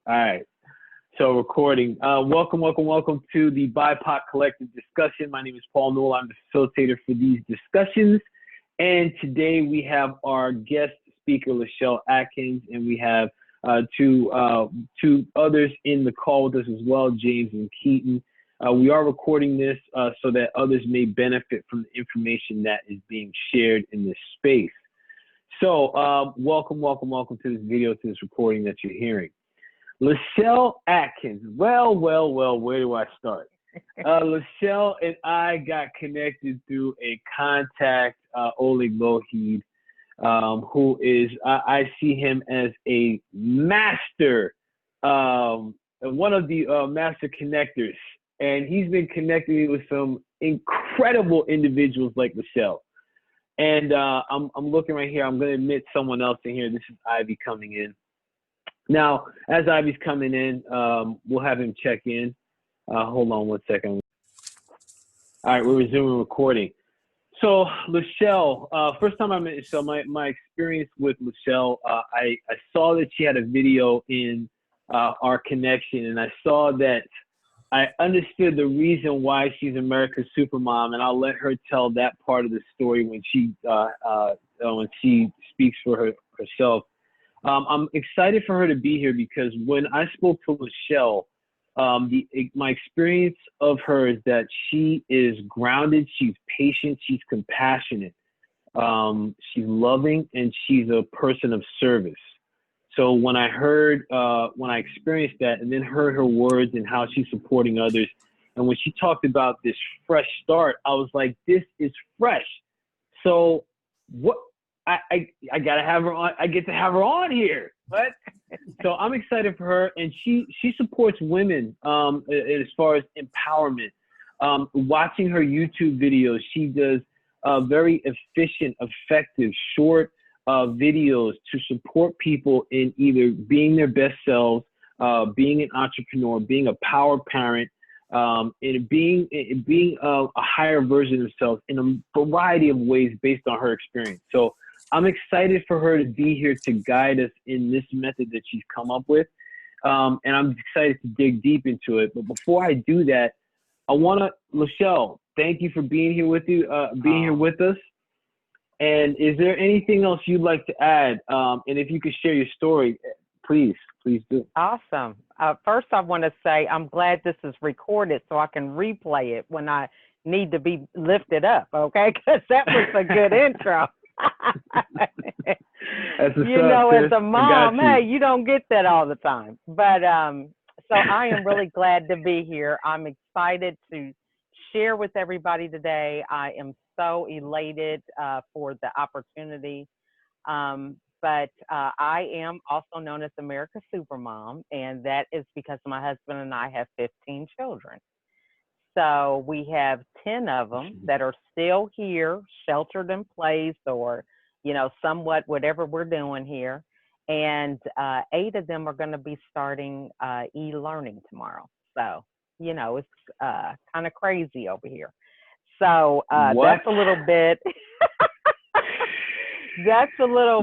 All right. So recording. Welcome to the BIPOC Collective discussion. My name is Paul Newell. I'm the facilitator for these discussions. And today we have our guest speaker, LaChelle Adkins, and we have two others in the call with us as well, James and Keaton. We are recording this so that others may benefit from the information that is being shared in this space. So welcome to this video, to this recording that you're hearing. LaChelle Adkins. Well, where do I start? LaChelle and I got connected through a contact, Oleg Lohid, who is, I see him as a master, one of the master connectors. And he's been connecting me with some incredible individuals like LaChelle. And I'm looking right here. I'm going to admit someone else in here. This is Ivy coming in. Now, as Ivy's coming in, we'll have him check in. Hold on one second. All right, we're resuming recording. So, LaChelle, first time I met LaChelle, my experience with LaChelle, I saw that she had a video in our connection, and I saw that I understood the reason why she's America's Supermom, and I'll let her tell that part of the story when she speaks for herself. I'm excited for her to be here because when I spoke to LaChelle, my experience of her is that she is grounded, she's patient, she's compassionate, she's loving, and she's a person of service. So when I experienced that and then heard her words and how she's supporting others, and when she talked about this fresh start, I was like, this is fresh. So what? I gotta have her on. I get to have her on here. What? So I'm excited for her, and she supports women as far as empowerment. Watching her YouTube videos, she does very efficient, effective, short videos to support people in either being their best selves, being an entrepreneur, being a power parent, and being a higher version of themselves in a variety of ways based on her experience. So I'm excited for her to be here to guide us in this method that she's come up with. And I'm excited to dig deep into it. But before I do that, I want to, LaChelle, thank you for being here with us. And is there anything else you'd like to add? And if you could share your story, please do. Awesome. First, I want to say I'm glad this is recorded so I can replay it when I need to be lifted up, okay? Because that was a good intro. As a mom, hey, you don't get that all the time. But so I am really glad to be here. I'm excited to share with everybody today. I am so elated for the opportunity. But I am also known as America's Supermom, and that is because my husband and I have 15 children. So we have 10 of them that are still here, sheltered in place, or, somewhat whatever we're doing here. And 8 of them are going to be starting e-learning tomorrow. So, it's kind of crazy over here. So that's a little bit,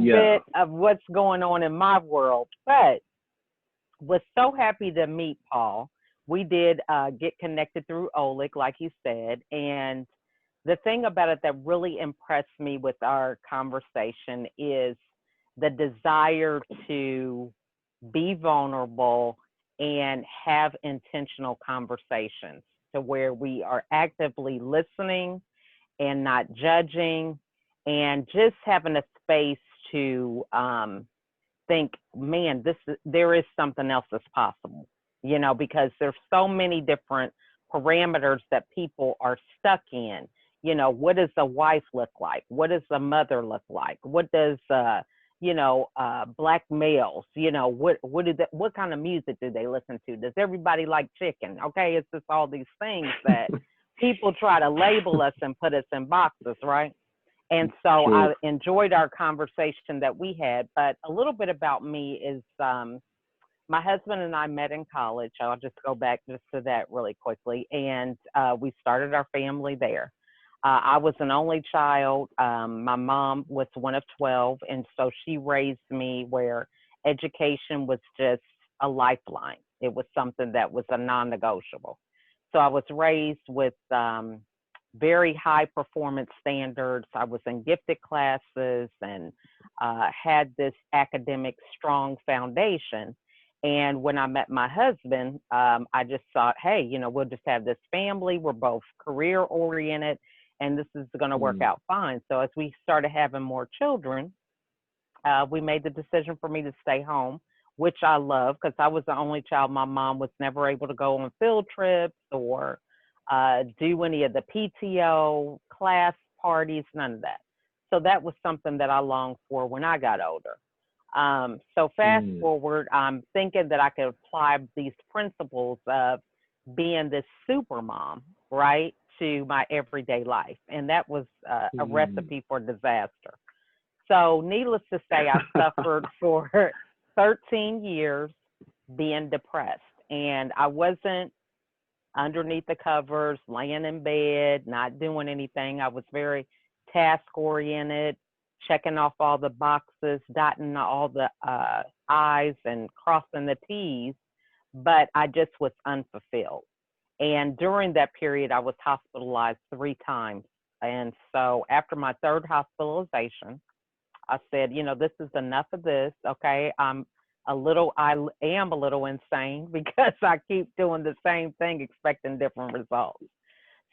bit of what's going on in my world. But was so happy to meet Paul. We did get connected through Oleg, like you said. And the thing about it that really impressed me with our conversation is the desire to be vulnerable and have intentional conversations to where we are actively listening and not judging and just having a space to think, man, there is something else that's possible. Because there's so many different parameters that people are stuck in. What does a wife look like? What does a mother look like? What does, Black males, what kind of music do they listen to? Does everybody like chicken? Okay, it's just all these things that people try to label us and put us in boxes, right? And so I enjoyed our conversation that we had, but a little bit about me is, my husband and I met in college. I'll just go back just to that really quickly. And we started our family there. I was an only child. My mom was one of 12. And so she raised me where education was just a lifeline. It was something that was a non-negotiable. So I was raised with very high performance standards. I was in gifted classes and had this academic strong foundation. And when I met my husband, I just thought, hey, you know, we'll just have this family. We're both career oriented and this is going to work out fine. So as we started having more children, we made the decision for me to stay home, which I love because I was the only child. My mom was never able to go on field trips or do any of the PTO class parties, none of that. So that was something that I longed for when I got older. So fast forward, I'm thinking that I could apply these principles of being this super mom, right, to my everyday life. And that was a recipe for disaster. So needless to say, I suffered for 13 years being depressed. And I wasn't underneath the covers, laying in bed, not doing anything. I was very task oriented, checking off all the boxes, dotting all the I's and crossing the T's, but I just was unfulfilled. And during that period, I was hospitalized 3 times. And so after my 3rd hospitalization, I said, you know, this is enough of this. Okay, I am a little insane because I keep doing the same thing, expecting different results.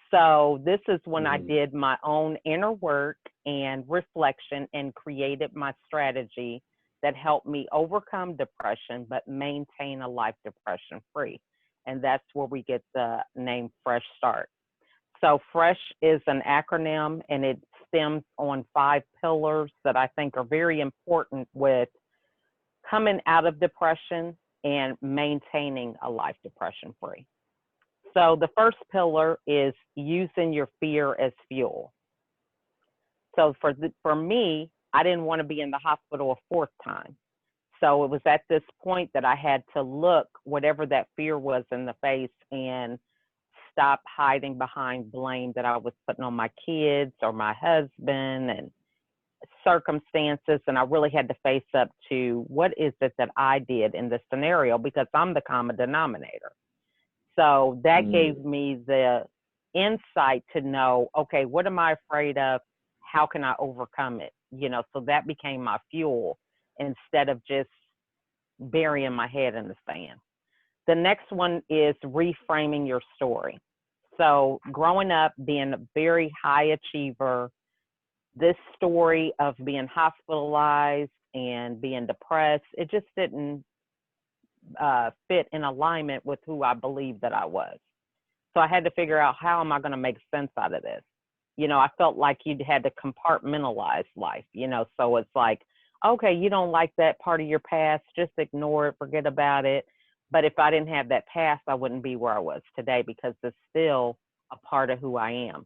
So this is when I did my own inner work and reflection and created my strategy that helped me overcome depression, but maintain a life depression free. And that's where we get the name Fresh Start. So Fresh is an acronym and it stems on 5 pillars that I think are very important with coming out of depression and maintaining a life depression free. So the first pillar is using your fear as fuel. So for me, I didn't want to be in the hospital a 4th time. So it was at this point that I had to look whatever that fear was in the face and stop hiding behind blame that I was putting on my kids or my husband and circumstances. And I really had to face up to what is it that I did in this scenario, because I'm the common denominator. So that gave me the insight to know, okay, what am I afraid of? How can I overcome it? You know, so that became my fuel instead of just burying my head in the sand. The next one is reframing your story. So growing up, being a very high achiever, this story of being hospitalized and being depressed, it just didn't fit in alignment with who I believed that I was. So I had to figure out, how am I going to make sense out of this? You know, I felt like you had to compartmentalize life, you know, so it's like, okay, you don't like that part of your past, just ignore it, forget about it. But if I didn't have that past, I wouldn't be where I was today, because it's still a part of who I am.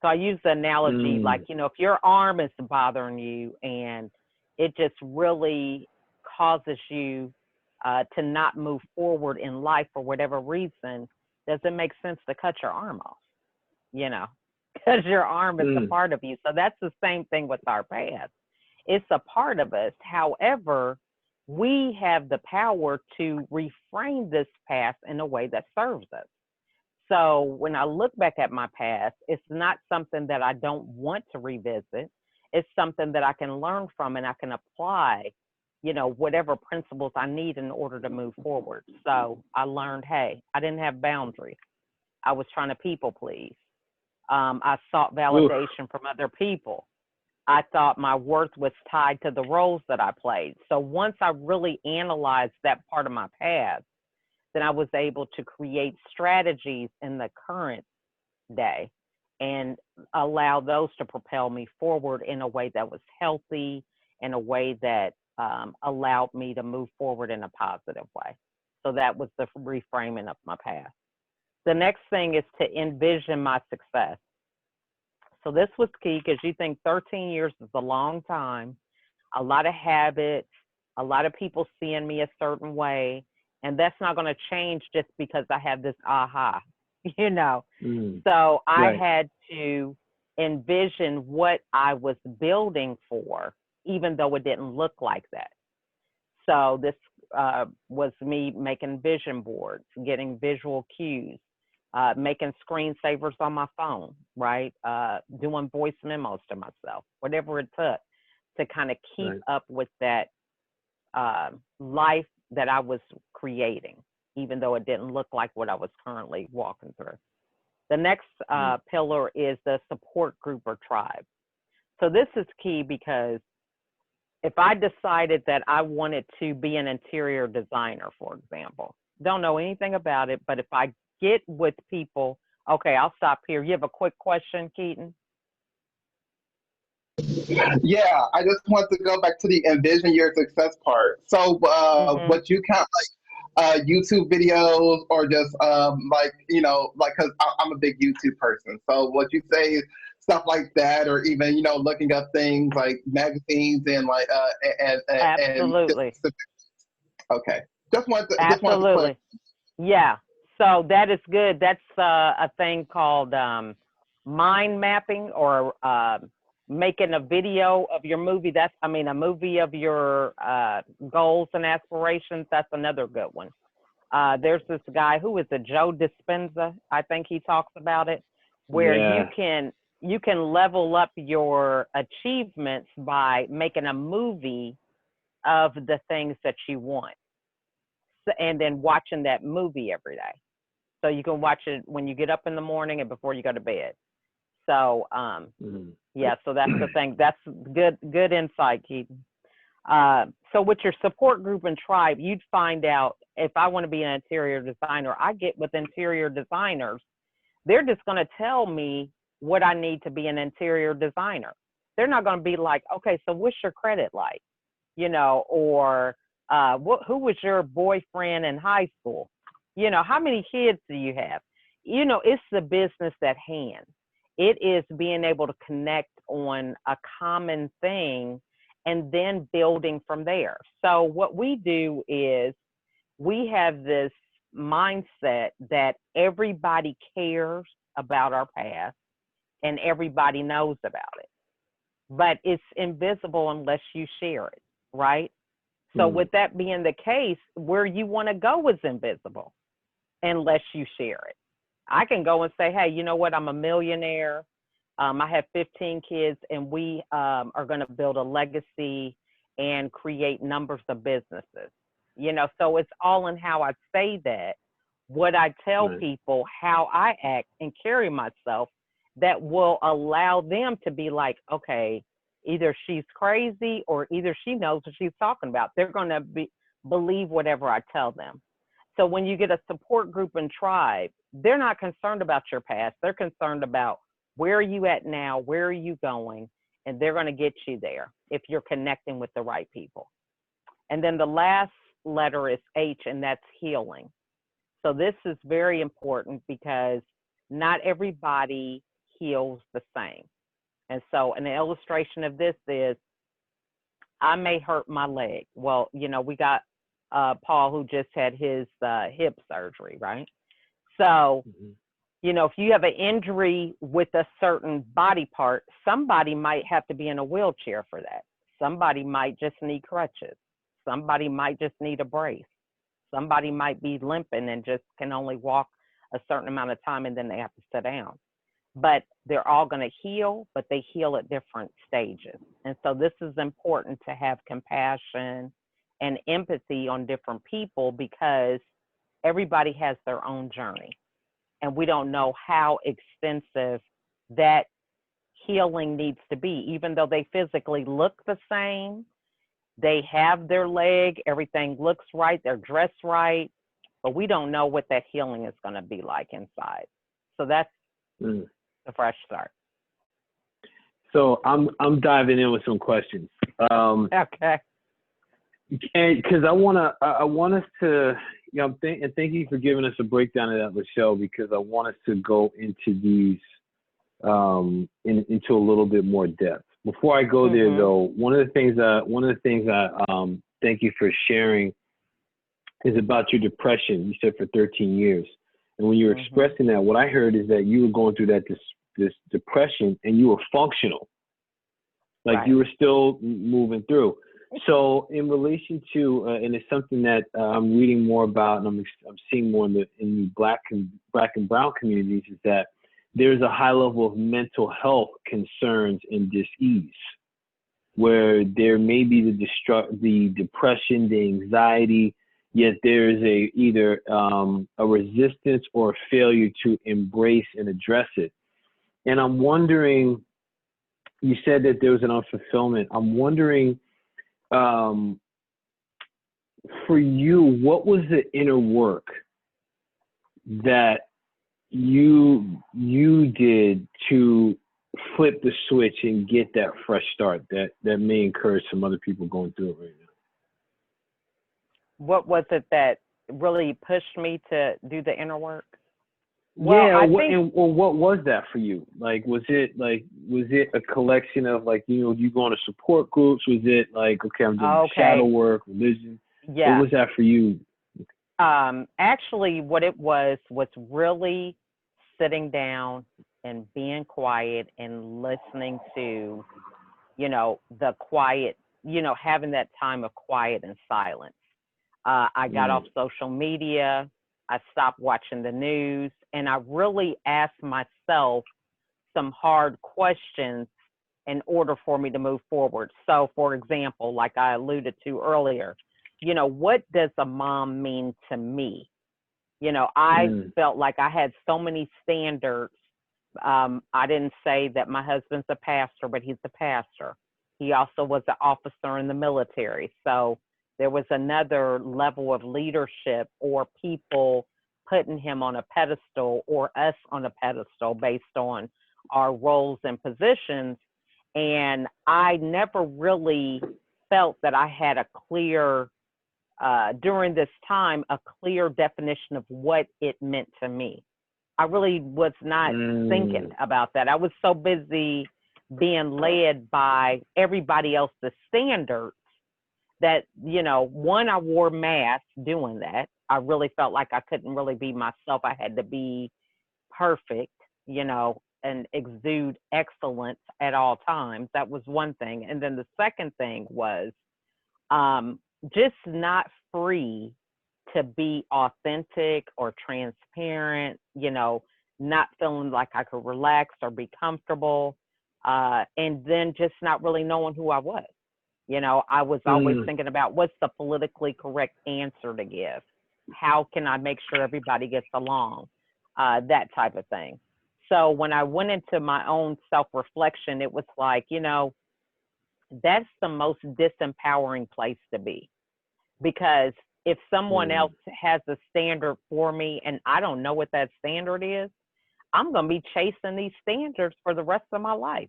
So I use the analogy like, you know, if your arm is bothering you and it just really causes you to not move forward in life for whatever reason, does it make sense to cut your arm off? You know, because your arm is a part of you. So that's the same thing with our past. It's a part of us. However, we have the power to reframe this past in a way that serves us. So when I look back at my past, it's not something that I don't want to revisit. It's something that I can learn from and I can apply, you know, whatever principles I need in order to move forward. So I learned, hey, I didn't have boundaries. I was trying to people please. I sought validation from other people. I thought my worth was tied to the roles that I played. So once I really analyzed that part of my past, then I was able to create strategies in the current day and allow those to propel me forward in a way that was healthy, in a way that allowed me to move forward in a positive way. So that was the reframing of my past. The next thing is to envision my success. So this was key, because you think 13 years is a long time, a lot of habits, a lot of people seeing me a certain way, and that's not going to change just because I have this aha, you know. So I had to envision what I was building for, even though it didn't look like that. So this was me making vision boards, getting visual cues, making screensavers on my phone, right? Doing voice memos to myself, whatever it took to kind of keep up with that life that I was creating, even though it didn't look like what I was currently walking through. The next pillar is the support group or tribe. So this is key because if I decided that I wanted to be an interior designer, for example, don't know anything about it, but if I get with people, okay, I'll stop here. You have a quick question, Keaton? Yeah, I just want to go back to the Envision Your Success part. So what you count like YouTube videos or just like, you know, like, because I'm a big YouTube person. So what you say, stuff like that, or even, you know, looking up things like magazines and like, Absolutely. Okay. Just want to Absolutely. Yeah. So that is good. That's a thing called mind mapping, or making a video of your movie. A movie of your goals and aspirations. That's another good one. There's this guy, who is it, Joe Dispenza, I think he talks about it, where you can level up your achievements by making a movie of the things that you want, and then watching that movie every day. So you can watch it when you get up in the morning and before you go to bed. So, yeah, so that's the thing. That's good insight, Keaton. So with your support group and tribe, you'd find out, if I want to be an interior designer, I get with interior designers, they're just going to tell me what I need to be an interior designer. They're not going to be like, okay, so what's your credit like? You know, or who was your boyfriend in high school? You know, how many kids do you have? You know, it's the business at hand. It is being able to connect on a common thing and then building from there. So what we do is we have this mindset that everybody cares about our past and everybody knows about it, but it's invisible unless you share it, right? So with that being the case, where you want to go is invisible unless you share it. I can go and say, hey, you know what? I'm a millionaire. I have 15 kids, and we are going to build a legacy and create numbers of businesses. You know, so it's all in how I say that, what I tell people, how I act and carry myself, that will allow them to be like, okay, either she's crazy or either she knows what she's talking about. They're going to believe whatever I tell them. So when you get a support group and tribe, they're not concerned about your past. They're concerned about where are you at now, where are you going, and they're going to get you there if you're connecting with the right people. And then the last letter is H, and that's healing. So this is very important because not everybody heals the same. And so an illustration of this is, I may hurt my leg. Well, you know, we got Paul, who just had his hip surgery, right? So, you know, if you have an injury with a certain body part, somebody might have to be in a wheelchair for that. Somebody might just need crutches. Somebody might just need a brace. Somebody might be limping and just can only walk a certain amount of time and then they have to sit down. But they're all going to heal, but they heal at different stages. And so this is important, to have compassion and empathy on different people, because everybody has their own journey. And we don't know how extensive that healing needs to be. Even though they physically look the same, they have their leg, everything looks right, they're dressed right, but we don't know what that healing is going to be like inside. So that's a fresh start. So I'm diving in with some questions. Okay. And because I want us to, you know, and thank you for giving us a breakdown of that, LaChelle, because I want us to go into these into a little bit more depth. Before I go there, though, one of the things I thank you for sharing is about your depression. You said for 13 years, and when you were expressing that, what I heard is that you were going through this depression and you were functional, like you were still moving through. So in relation to, and it's something that I'm reading more about, and I'm seeing more in the black and brown communities, is that there's a high level of mental health concerns and dis-ease, where there may be the depression, the anxiety, yet there's either a resistance or a failure to embrace and address it. And I'm wondering, you said that there was an unfulfillment. I'm wondering, for you, what was the inner work that you did to flip the switch and get that fresh start that may encourage some other people going through it right now? What was it that really pushed me to do the inner work? Well, yeah, what was that for you? Like, was it a collection of, like, you going to support groups? Was it like, okay, I'm doing shadow work, religion? Yeah. What was that for you? Actually, what it was really sitting down and being quiet and listening to, the quiet, having that time of quiet and silence. I got off social media. I stopped watching the news, and I really asked myself some hard questions in order for me to move forward. So, for example, like I alluded to earlier, what does a mom mean to me? I felt like I had so many standards. I didn't say that my husband's a pastor, but he's a pastor. He also was an officer in the military. So there was another level of leadership or people putting him on a pedestal or us on a pedestal based on our roles and positions. And I never really felt that I had a clear, during this time, a clear definition of what it meant to me. I really was not thinking about that. I was so busy being led by everybody else's standards that, one, I wore masks doing that. I really felt like I couldn't really be myself. I had to be perfect, and exude excellence at all times. That was one thing. And then the second thing was just not free to be authentic or transparent, not feeling like I could relax or be comfortable, and then just not really knowing who I was. I was always thinking about what's the politically correct answer to give? How can I make sure everybody gets along? That type of thing. So when I went into my own self-reflection, it was like, that's the most disempowering place to be. Because if someone else has a standard for me and I don't know what that standard is, I'm going to be chasing these standards for the rest of my life,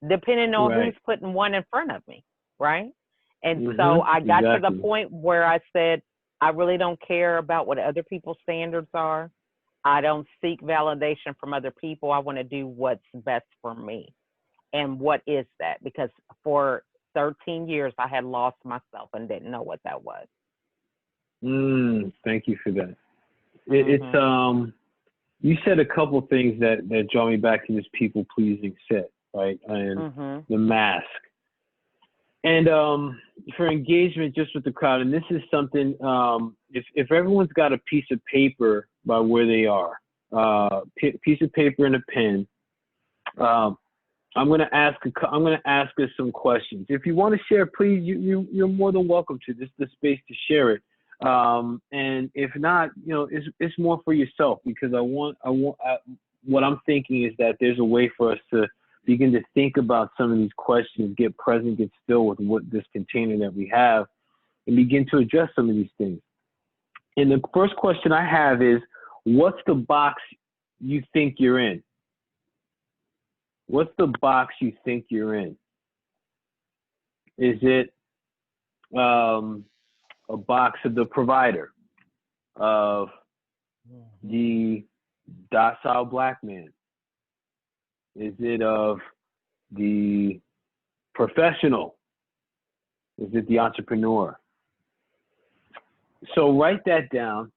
depending on who's putting one in front of me, right? And so I got to the point where I said, I really don't care about what other people's standards are. I don't seek validation from other people. I want to do what's best for me. And what is that? Because for 13 years, I had lost myself and didn't know what that was. Thank you for that. It's you said a couple things that draw me back to this people pleasing set, right? And the mask. And for engagement just with the crowd, and this is something, if everyone's got a piece of paper by where they are, piece of paper and a pen, I'm going to ask us some questions. If you want to share, please, you're more than welcome to. This is the space to share it. And if not, it's more for yourself, because what I'm thinking is that there's a way for us to begin to think about some of these questions, get present, get still with what this container that we have, and begin to address some of these things. And the first question I have is, what's the box you think you're in? What's the box you think you're in? Is it a box of the provider, of the docile Black man? Is it of the professional? Is it the entrepreneur? So write that down,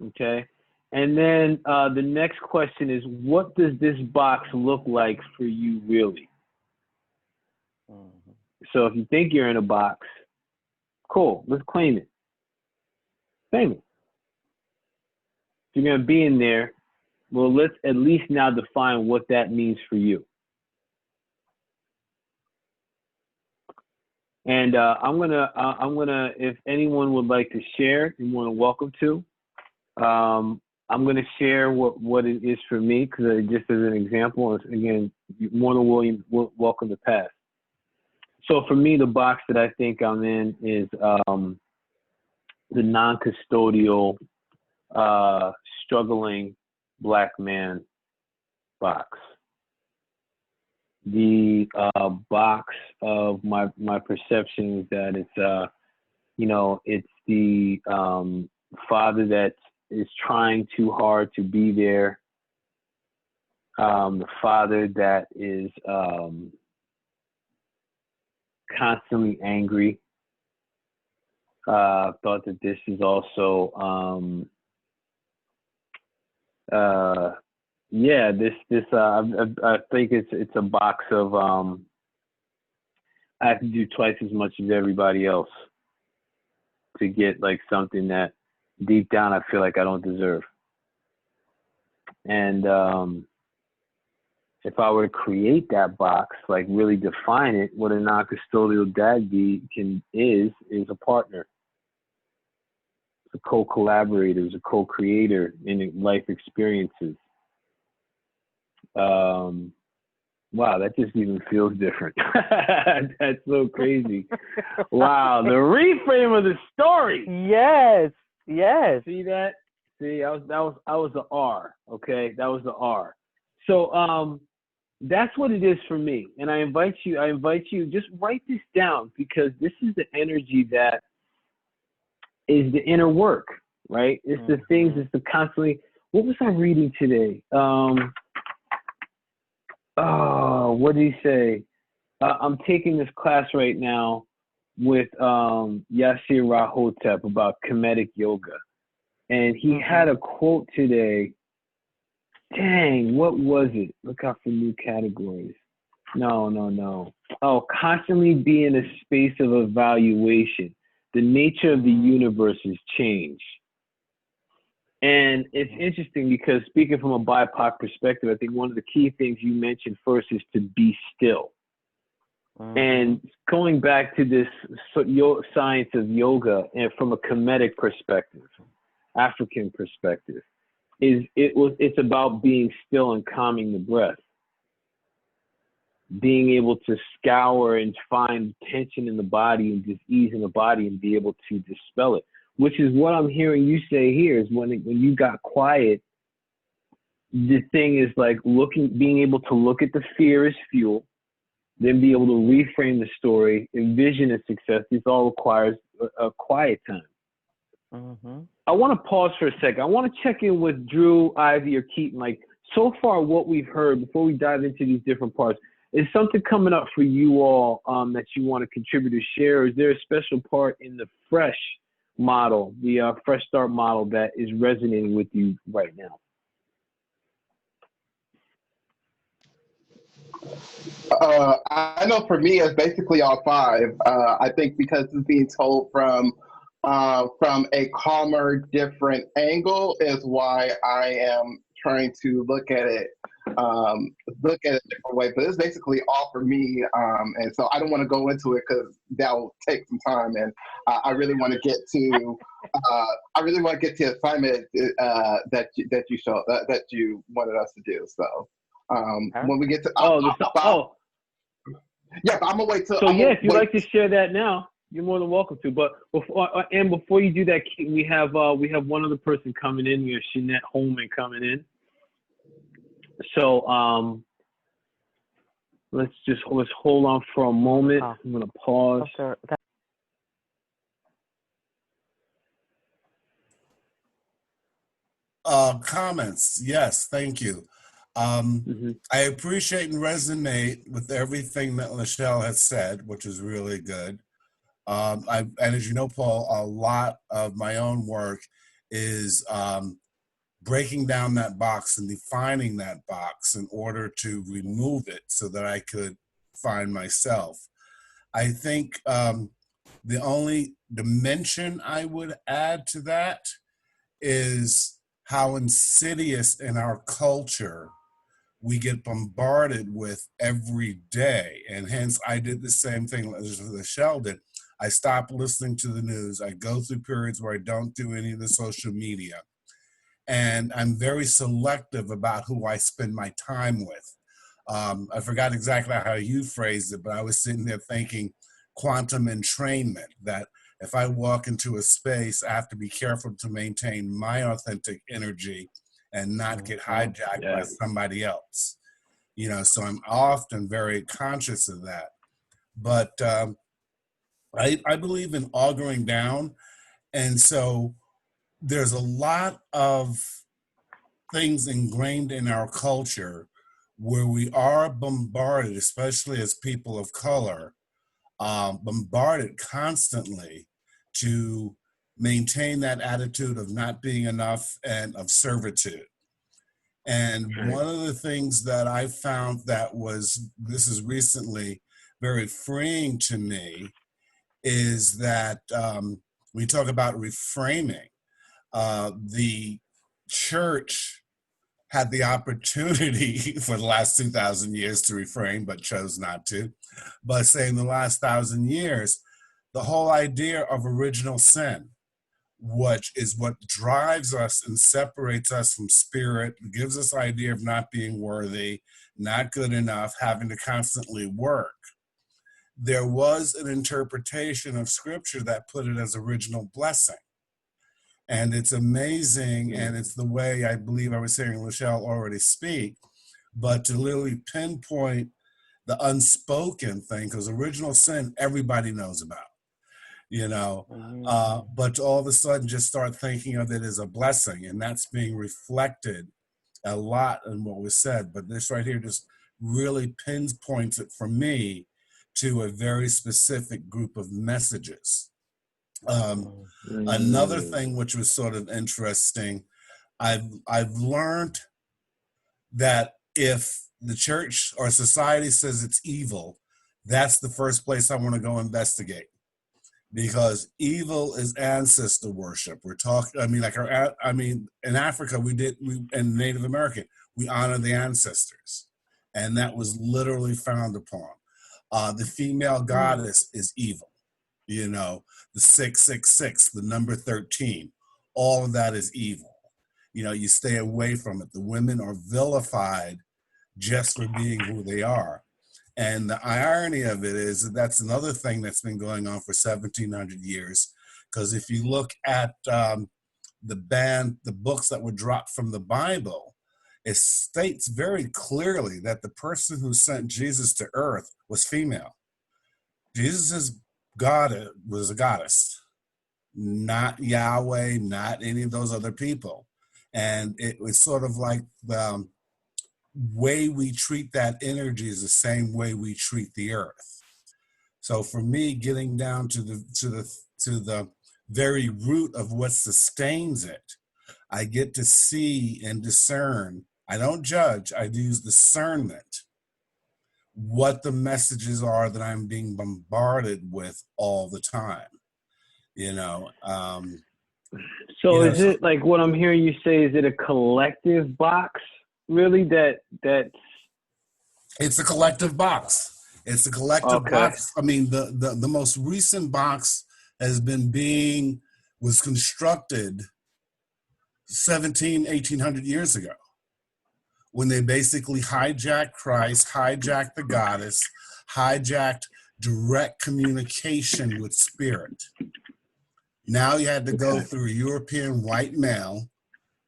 okay? And then the next question is, what does this box look like for you really? Mm-hmm. So if you think you're in a box, cool, let's claim it. Claim it. If you're going to be in there, well, let's at least now define what that means for you. And I'm gonna, if anyone would like to share, you're more than welcome to. I'm gonna share what it is for me, because just as an example, again, you're more than welcome to pass. So for me, the box that I think I'm in is the non-custodial, struggling Black man box. The box of my perception is that it's it's the father that is trying too hard to be there, the father that is constantly angry. Thought that this is also I think it's a box of I have to do twice as much as everybody else to get like something that deep down I feel like I don't deserve. And if I were to create that box, like really define it, what a non-custodial dad is a partner. It's a co-collaborator, it's a co-creator in life experiences. Wow, that just even feels different. That's so crazy. Wow, the reframe of the story. Yes, yes. See that? See, I was the R. Okay, that was the R. So that's what it is for me. And I invite you, just write this down, because this is the energy that is the inner work, right? It's the things, it's the constantly. What was I reading today? What did he say? I'm taking this class right now with Yasir Rahotep about Kemetic yoga. And he had a quote today. Dang, what was it? Look out for new categories. No. Oh, constantly be in a space of evaluation. The nature of the universe has changed. And it's interesting because, speaking from a BIPOC perspective, I think one of the key things you mentioned first is to be still. And going back to this science of yoga, and from a Kemetic perspective, African perspective, it's about being still and calming the breath, being able to scour and find tension in the body and just ease in the body and be able to dispel it. Which is what I'm hearing you say here, is when you got quiet, the thing is like being able to look at the fear as fuel, then be able to reframe the story, envision a success. This all requires a quiet time. I want to pause for a second. I want to check in with Drew, Ivy, or Keaton. Like, so far what we've heard, before we dive into these different parts, is something coming up for you all that you want to contribute or share? Or is there a special part in the F.R.E.S.H model, the Fresh Start model, that is resonating with you right now? I know for me, it's basically all five. I think because it's being told from a calmer, different angle is why I am trying to look at it a different way. But it's basically all for me, and so I don't want to go into it because that will take some time, and I really want to get to the assignment that you wanted us to do. So when we get to yeah, but I'm gonna wait till. So yeah, if you'd like to share that now, you're more than welcome to. But before you do that, we have one other person coming in. We have Shanette Holman coming in. So let's hold on for a moment. I'm gonna pause. Comments. Yes, thank you. I appreciate and resonate with everything that LaChelle has said, which is really good. And as you know, Paul, a lot of my own work is breaking down that box and defining that box in order to remove it so that I could find myself. I think the only dimension I would add to that is how insidious in our culture we get bombarded with every day. And hence I did the same thing as LaChelle did. I stopped listening to the news. I go through periods where I don't do any of the social media. And I'm very selective about who I spend my time with. I forgot exactly how you phrased it, but I was sitting there thinking quantum entrainment, that if I walk into a space, I have to be careful to maintain my authentic energy and not get hijacked by somebody else. You know, so I'm often very conscious of that. But I believe in augering down. And so there's a lot of things ingrained in our culture where we are bombarded, especially as people of color, bombarded constantly to maintain that attitude of not being enough and of servitude. And one of the things that I found that was, this is recently, very freeing to me is that we talk about reframing. The church had the opportunity for the last 2,000 years to reframe, but chose not to. But say in the last 1,000 years, the whole idea of original sin, which is what drives us and separates us from spirit, gives us the idea of not being worthy, not good enough, having to constantly work. There was an interpretation of scripture that put it as original blessing. And it's amazing, and it's the way I believe I was hearing LaChelle already speak, but to literally pinpoint the unspoken thing, because original sin, everybody knows about, you know, but to all of a sudden just start thinking of it as a blessing, and that's being reflected a lot in what was said. But this right here just really pinpoints it for me to a very specific group of messages. Another thing which was sort of interesting, I've learned that if the church or society says it's evil, that's the first place I want to go investigate, because evil is ancestor worship. We're talking, I mean, in Africa, and Native American, we honor the ancestors, and that was literally frowned upon. The female goddess is evil. You know, the 666, the number 13, all of that is evil. You know, you stay away from it. The women are vilified just for being who they are. And the irony of it is that that's another thing that's been going on for 1,700 years. Because if you look at the books that were dropped from the Bible, it states very clearly that the person who sent Jesus to earth was female. Jesus's God was a goddess, not Yahweh, not any of those other people. And it was sort of like the way we treat that energy is the same way we treat the earth. So for me, getting down to the very root of what sustains it, I get to see and discern. I don't judge, I use discernment, what the messages are that I'm being bombarded with all the time, you know. So is it like what I'm hearing you say? Is it a collective box, really? That's it's a collective box. It's a collective box. I mean, the most recent box was constructed 1,800 years ago, when they basically hijacked Christ, hijacked the goddess, hijacked direct communication with spirit. Now you had to go through a European white male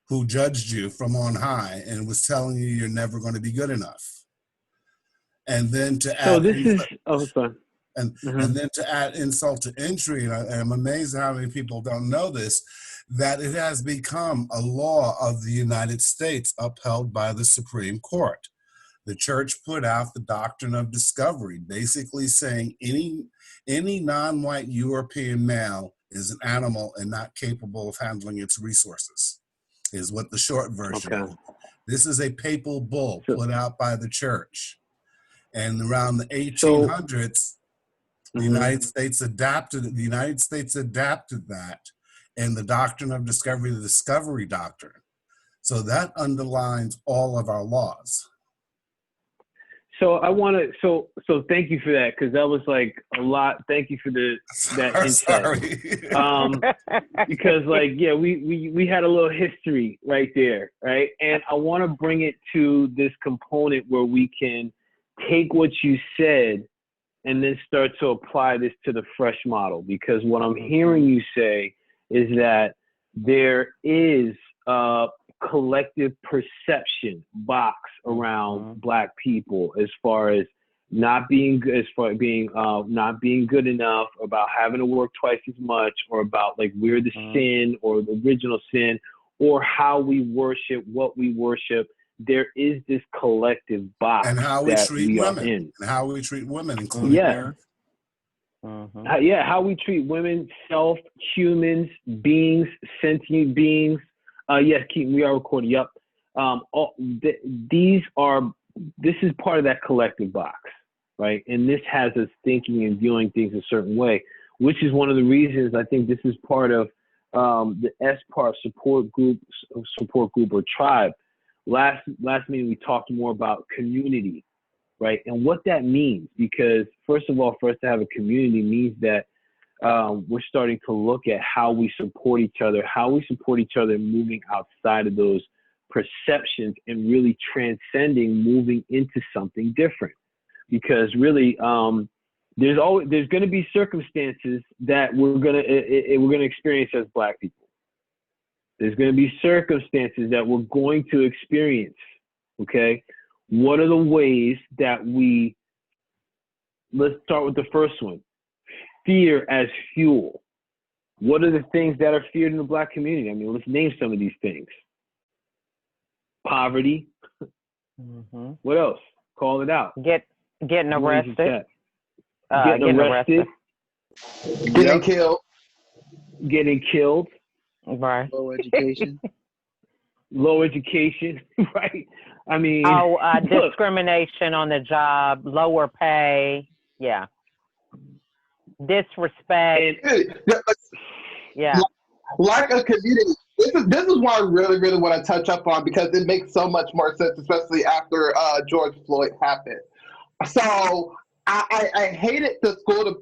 who judged you from on high and was telling you you're never going to be good enough. And then to add and then to add insult to injury, and I'm amazed how many people don't know this, that it has become a law of the United States upheld by the Supreme Court. The church put out the doctrine of discovery, basically saying any non-white European male is an animal and not capable of handling its resources, is what the short version is. This is a papal bull put out by the church. And around the 1800s, The United States adapted that in the doctrine of discovery, the discovery doctrine. So that underlines all of our laws. So I want to, so thank you for that, because that was like a lot. Thank you for that insight. Because like, yeah, we had a little history right there, right? And I want to bring it to this component where we can take what you said and then start to apply this to the F.R.E.S.H model, because what I'm hearing you say is that there is a collective perception box around Black people as far as not being good, not being good enough, about having to work twice as much, or about like we're the sin or the original sin, or how we worship, what we worship. There is this collective box and how we that treat we women, are in. and how we treat women, including how we treat women, self, humans, beings, sentient beings. Yes, Keaton, we are recording. Yep. This is part of that collective box, right? And this has us thinking and viewing things a certain way, which is one of the reasons I think this is part of the SPAR support group or tribe. Last meeting, we talked more about community, right? And what that means, because first of all, for us to have a community means that we're starting to look at how we support each other and moving outside of those perceptions and really transcending, moving into something different. Because really, there's going to be circumstances that we're going to experience as Black people. There's going to be circumstances that we're going to experience. Okay, what are the ways that let's start with the first one. Fear as fuel. What are the things that are feared in the Black community? I mean, let's name some of these things. Poverty. What else? Call it out. Getting arrested. Getting arrested. Getting killed. Getting killed. Right. Low education. Low education, right? I mean, discrimination on the job, lower pay. Yeah. Disrespect. Like a community. This is what I really, really want to touch up on, because it makes so much more sense, especially after George Floyd happened. So I hated the school to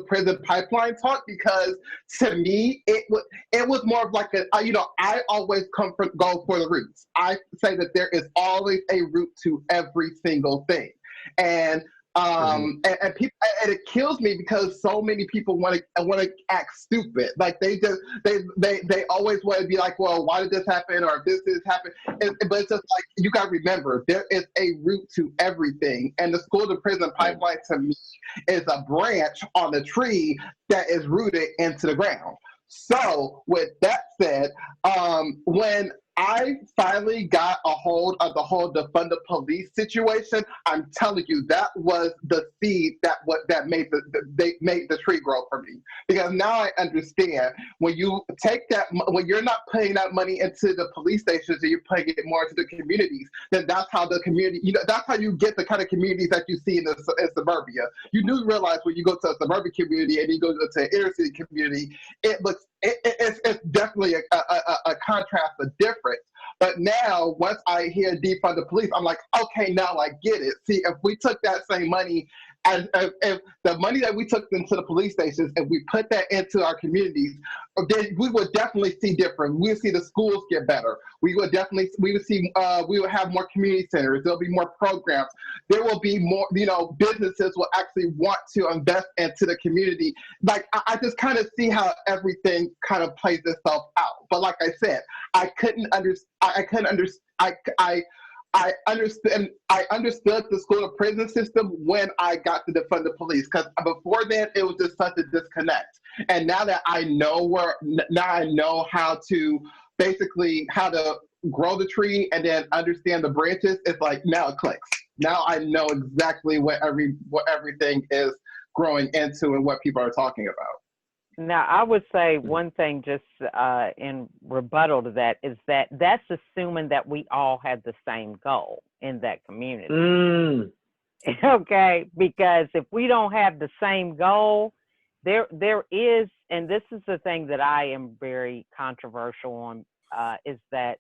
prison pipeline talk, because to me it was more of like I always go for the roots. I say that there is always a root to every single thing, and and people, and it kills me because so many people want to act stupid. Like they always want to be like, well, why did this happen, or this happened? But it's just like, you got to remember, there is a root to everything, and the school to prison pipeline to me is a branch on the tree that is rooted into the ground. So with that said, when I finally got a hold of the whole defund the police situation, I'm telling you, that was the seed that made the tree grow for me. Because now I understand, when you take that, when you're not putting that money into the police stations and you're putting it more into the communities, then that's how the community, that's how you get the kind of communities that you see in suburbia. You do realize when you go to a suburban community and you go to an inner city community, it's definitely a contrast, a difference. But now, once I hear defund the police, I'm like, okay, now I get it. See, if we took that same money, and if the money that we took into the police stations, and we put that into our communities, then we would definitely see different. We would see the schools get better. We would have more community centers. There'll be more programs. There will be more, businesses will actually want to invest into the community. Like, I just kind of see how everything kind of plays itself out. But like I said, I understood the school to prison system when I got to defund the police, because before then it was just such a disconnect. And now that I know how to grow the tree and then understand the branches, it's like, now it clicks. Now I know exactly what everything is growing into and what people are talking about. Now, I would say one thing just in rebuttal to that is that's assuming that we all had the same goal in that community. Okay, because if we don't have the same goal, there is, and this is the thing that I am very controversial on, is that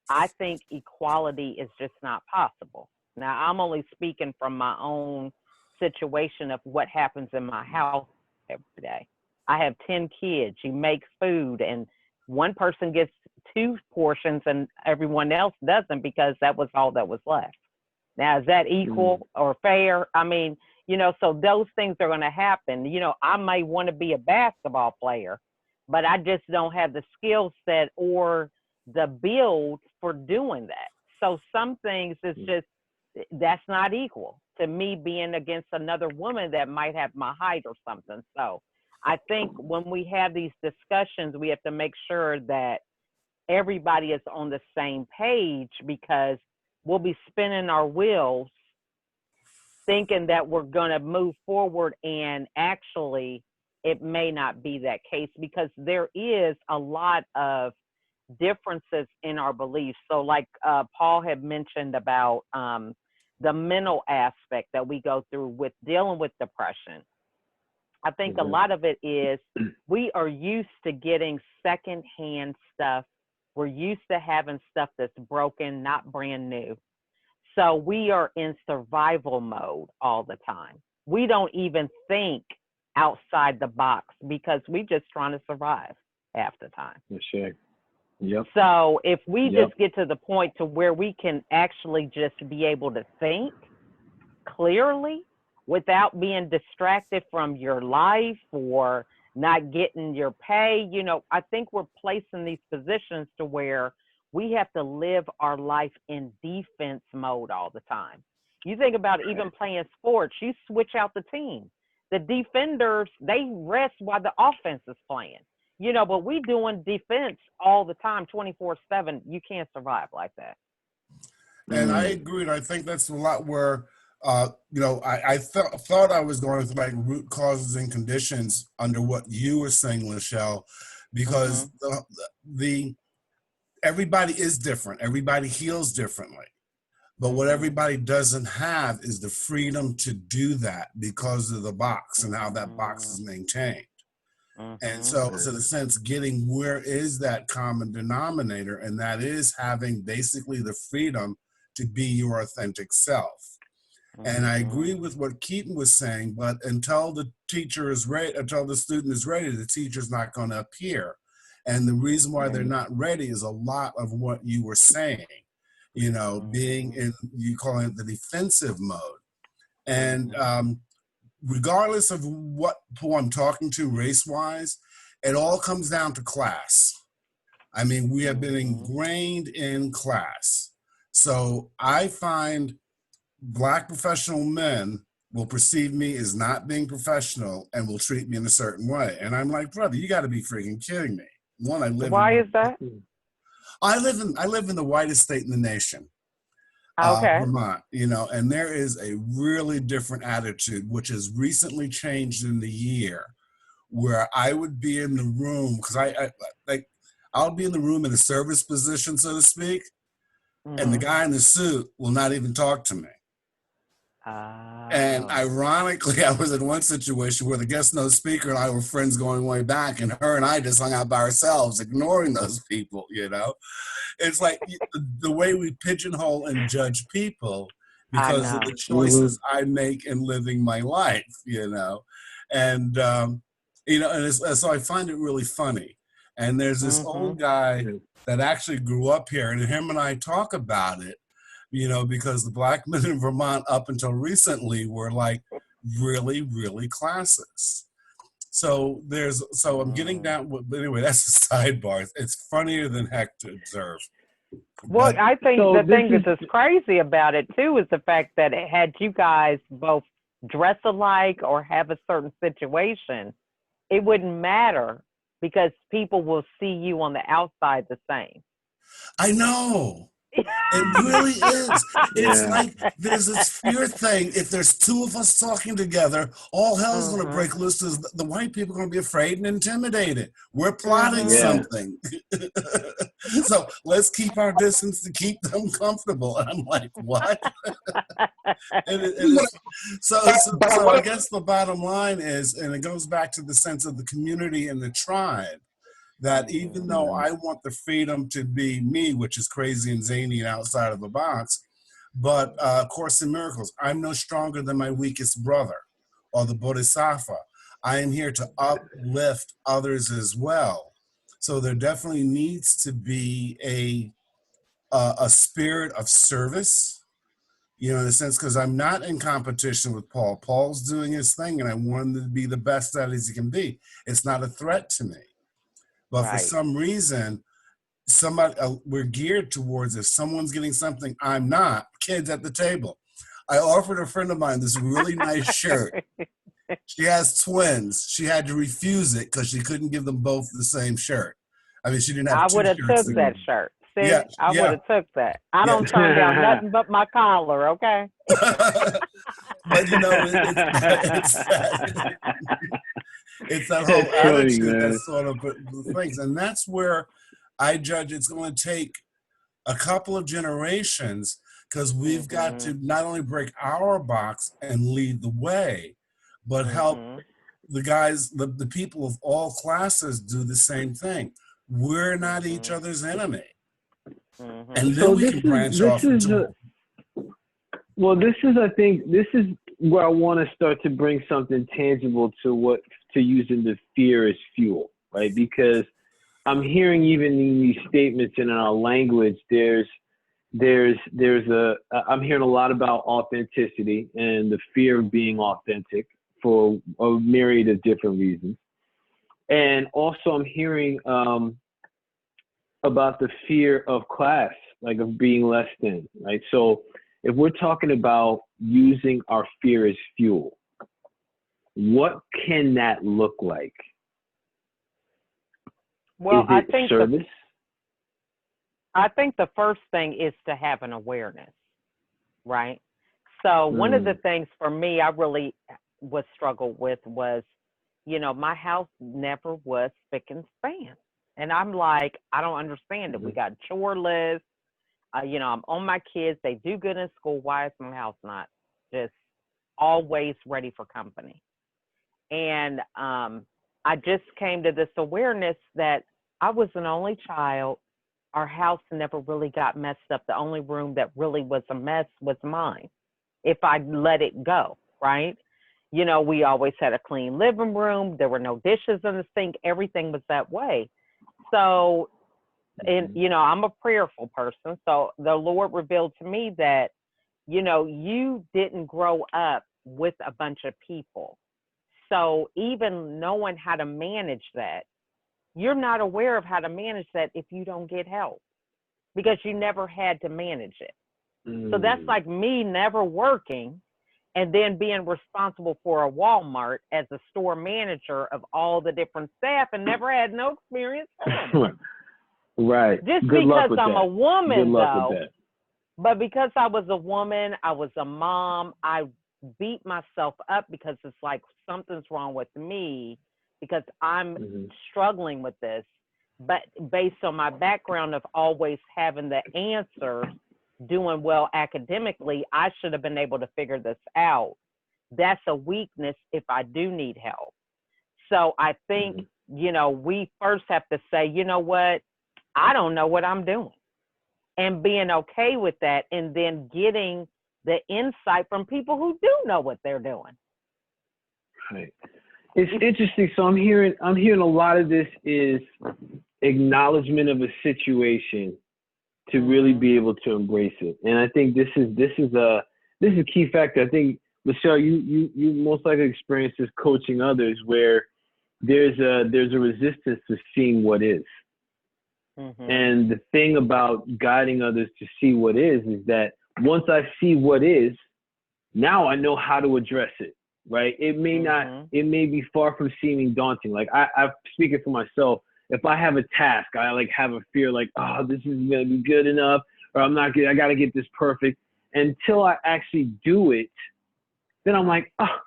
I think equality is just not possible. Now, I'm only speaking from my own situation of what happens in my house every day. I have 10 kids. You make food, and one person gets 2 portions and everyone else doesn't because that was all that was left. Now, is that equal or fair? I mean, so those things are going to happen. I may want to be a basketball player, but I just don't have the skill set or the build for doing that. So some things is just, that's not equal to me being against another woman that might have my height or something. So I think when we have these discussions, we have to make sure that everybody is on the same page, because we'll be spinning our wheels thinking that we're going to move forward, and actually it may not be that case, because there is a lot of differences in our beliefs. So like Paul had mentioned about the mental aspect that we go through with dealing with depression. I think a lot of it is we are used to getting secondhand stuff. We're used to having stuff that's broken, not brand new. So we are in survival mode all the time. We don't even think outside the box because we're just trying to survive half the time. Sure. Yep. So if we just get to the point to where we can actually just be able to think clearly without being distracted from your life or not getting your pay, I think we're placed in these positions to where we have to live our life in defense mode all the time. You think about even playing sports, you switch out the team. The defenders, they rest while the offense is playing. But we doing defense all the time, 24/7. You can't survive like that. And I agree. And I think that's a lot where, I thought I was going with like root causes and conditions under what you were saying, LaChelle, because everybody is different. Everybody heals differently. But what everybody doesn't have is the freedom to do that because of the box and how that box is maintained. And so, in a sense, getting where is that common denominator, and that is having basically the freedom to be your authentic self. And I agree with what Keaton was saying, but until the teacher is ready, until the student is ready, the teacher's not going to appear. And the reason why they're not ready is a lot of what you were saying, being in, you call it the defensive mode. And regardless of who I'm talking to race-wise, it all comes down to class. I mean, we have been ingrained in class. So I find Black professional men will perceive me as not being professional and will treat me in a certain way. And I'm like, brother, you got to be freaking kidding me. Why is that? I live in the whitest state in the nation. Vermont, and there is a really different attitude, which has recently changed in the year, where I would be in the room, because I'll be in the room in a service position, so to speak, and the guy in the suit will not even talk to me. And ironically, I was in one situation where the guest no speaker and I were friends going way back, and her and I just hung out by ourselves, ignoring those people, It's like the way we pigeonhole and judge people because of the choices I make in living my life, And, so I find it really funny. And there's this old guy that actually grew up here, and him and I talk about it, because the Black men in Vermont up until recently were like really, really classist. So I'm getting down, but anyway, that's a sidebar. It's funnier than heck to observe. Well, I think the thing that's crazy about it too is the fact that had you guys both dress alike or have a certain situation, it wouldn't matter because people will see you on the outside the same. I know. It really is. It's like there's this fear thing. If there's two of us talking together, all hell's going to break loose. The white people are going to be afraid and intimidated. We're plotting something. So let's keep our distance to keep them comfortable. And I'm like, what? So I guess the bottom line is, and it goes back to the sense of the community and the tribe, that even though I want the freedom to be me, which is crazy and zany and outside of the box, but Course in Miracles, I'm no stronger than my weakest brother or the Bodhisattva. I am here to uplift others as well. So there definitely needs to be a spirit of service, you know, in a sense, because I'm not in competition with Paul. Paul's doing his thing, and I want him to be the best that he can be. It's not a threat to me. But for some reason, we're geared towards, if someone's getting something I'm not, kids at the table. I offered a friend of mine this really nice shirt. She has twins. She had to refuse it because she couldn't give them both the same shirt. I mean, she didn't have two shirts. I would have took that shirt. See, I would have took that. I don't turn down nothing but my collar, okay? But, you know, it's that whole attitude that sort of things. And that's where I judge it's going to take a couple of generations, because we've got to not only break our box and lead the way, but help the guys, the people of all classes do the same thing. We're not each other's enemy. And then we can branch off into... I think this is where I want to start to bring something tangible to using the fear as fuel, right? Because I'm hearing even in these statements and in our language, I'm hearing a lot about authenticity and the fear of being authentic for a myriad of different reasons. And also I'm hearing about the fear of class, like of being less than, right? So if we're talking about using our fear as fuel, what can that look like? Well, I think service? I think the first thing is to have an awareness, right? So one of the things for me I really was struggled with was, you know, my house never was spick and span. And I'm like, I don't understand it. We got a chore list. You know, I'm on my kids. They do good in school. Why is my house not just always ready for company? And I just came to this awareness that I was an only child. Our house never really got messed up. The only room that really was a mess was mine, if I let it go, right? You know, we always had a clean living room. There were no dishes in the sink. Everything was that way. So, and, you know, I'm a prayerful person. So the Lord revealed to me that, you know, you didn't grow up with a bunch of people. So even knowing how to manage that, you're not aware of how to manage that if you don't get help, because you never had to manage it. So that's like me never working and then being responsible for a Walmart as a store manager of all the different staff and never had no experience. Right. Just because I'm a woman, though, but because I was a woman, I was a mom, I beat myself up because it's like something's wrong with me because I'm struggling with this. But based on my background of always having the answers, doing well academically, I should have been able to figure this out. That's a weakness if I do need help. So I think, you know, we first have to say, you know what, I don't know what I'm doing, and being okay with that, and then getting the insight from people who do know what they're doing. Right. It's interesting. So I'm hearing a lot of this is acknowledgement of a situation to really be able to embrace it. And I think this is a key factor. I think, LaChelle, you most likely experience this coaching others, where there's a resistance to seeing what is. And the thing about guiding others to see what is that once I see what is, now I know how to address it, right? It may be far from seeming daunting. Like I'm speaking for myself. If I have a task, I like have a fear like, oh, this isn't going to be good enough, or I got to get this perfect. Until I actually do it, then I'm like, oh,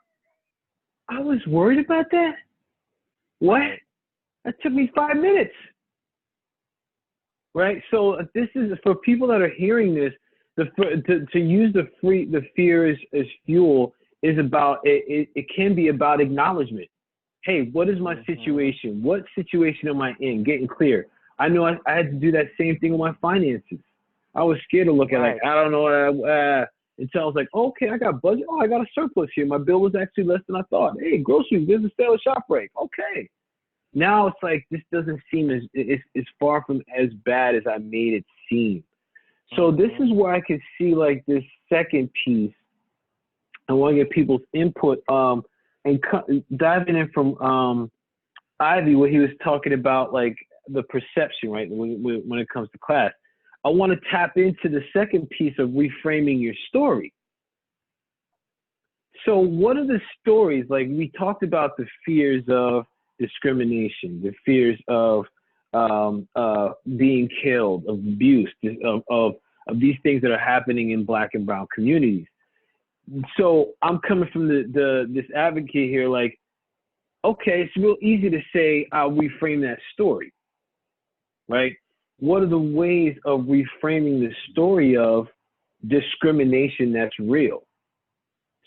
I was worried about that? What? That took me 5 minutes. Right? So this is for people that are hearing this, to use the fear as fuel is about, it can be about acknowledgement. Hey, what is my situation? What situation am I in? Getting clear. I know I had to do that same thing with my finances. I was scared to look at like, I don't know, until I was like, okay, I got budget. Oh, I got a surplus here. My bill was actually less than I thought. Hey, groceries, there's a sale at ShopRite. Okay. Now it's like, this doesn't seem it's far from as bad as I made it seem. So this is where I can see like this second piece. I want to get people's input and diving in from Ivy, where he was talking about like the perception, right? When it comes to class, I want to tap into the second piece of reframing your story. So what are the stories? Like we talked about the fears of discrimination, the fears of being killed, of abuse, of these things that are happening in Black and brown communities. So I'm coming from this advocate here, like, okay, it's real easy to say I'll reframe that story, right? What are the ways of reframing the story of discrimination that's real?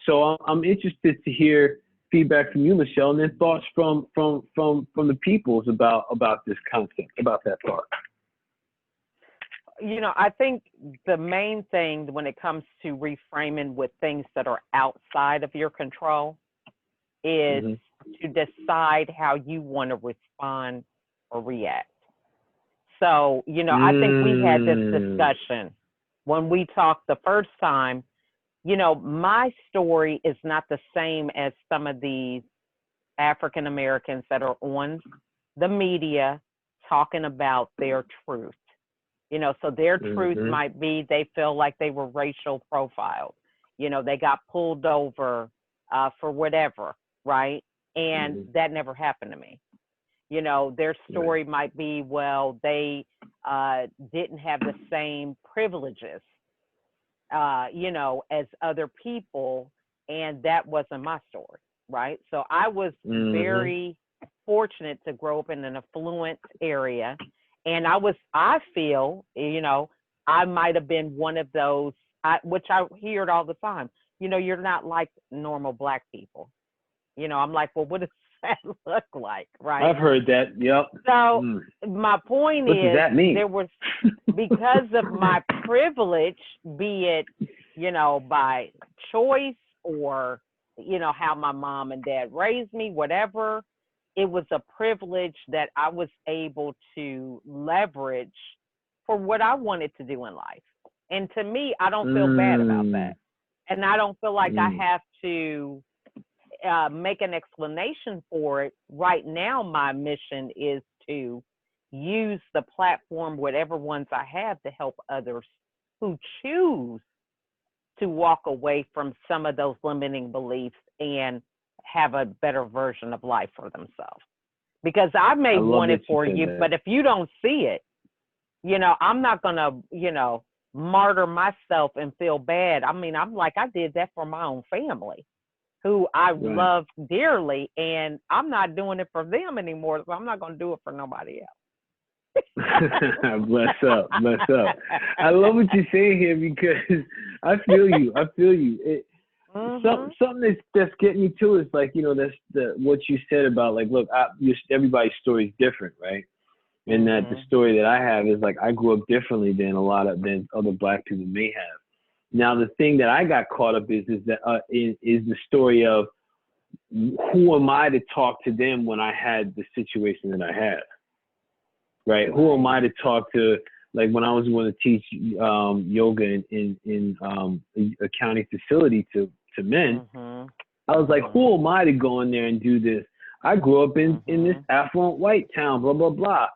So I'm interested to hear feedback from you, LaChelle, and then thoughts from the peoples about this concept, about that part. You know, I think the main thing when it comes to reframing with things that are outside of your control is to decide how you want to respond or react. So, you know, I think we had this discussion when we talked the first time. You know, my story is not the same as some of these African Americans that are on the media talking about their truth. You know, so their truth might be they feel like they were racial profiled. You know, they got pulled over for whatever, right? And that never happened to me. You know, their story might be, well, they didn't have the same privileges, you know, as other people, and that wasn't my story, right? So I was very fortunate to grow up in an affluent area, and I feel, you know, I might have been one of those, which I hear it all the time, you know, you're not like normal Black people. You know, I'm like, well, what does that look like, right? I've heard that, yep. So my point what is, does that mean? there was, because of my privilege, be it, you know, by choice or, you know, how my mom and dad raised me, whatever, it was a privilege that I was able to leverage for what I wanted to do in life. And to me, I don't feel bad about that. And I don't feel like I have to make an explanation for it. Right now, my mission is to use the platform, whatever ones I have, to help others who choose to walk away from some of those limiting beliefs and have a better version of life for themselves. Because I may want it for you, but if you don't see it, you know, I'm not going to, you know, martyr myself and feel bad. I mean, I'm like, I did that for my own family, who I love dearly, and I'm not doing it for them anymore, so I'm not going to do it for nobody else. Bless up. I love what you're saying here, because I feel you. Something that's getting me too is like, you know, that's what you said about like, look, everybody's story is different, right? And that the story that I have is like, I grew up differently than other Black people may have. Now, the thing that I got caught up is the story of who am I to talk to them when I had the situation that I had, right? Who am I to talk to, like when I was going to teach yoga in a county facility to men, I was like, who am I to go in there and do this? I grew up in this affluent white town, blah, blah, blah.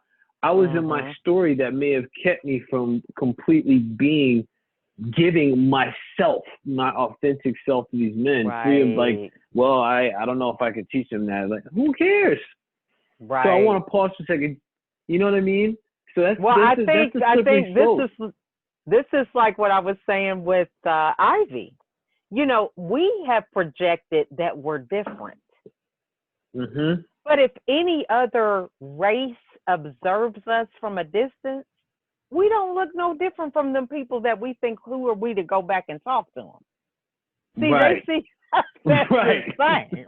I was in my story that may have kept me from completely giving myself, my authentic self to these men. Free of like, well, I don't know if I could teach them that. Like, who cares? Right. So I want to pause for a second. You know what I mean? So that's I think this is This is like what I was saying with Ivy. You know, we have projected that we're different. Mm-hmm. But if any other race observes us from a distance, we don't look no different from them people that we think, who are we to go back and talk to them? See, Right. they see us as Right. the same.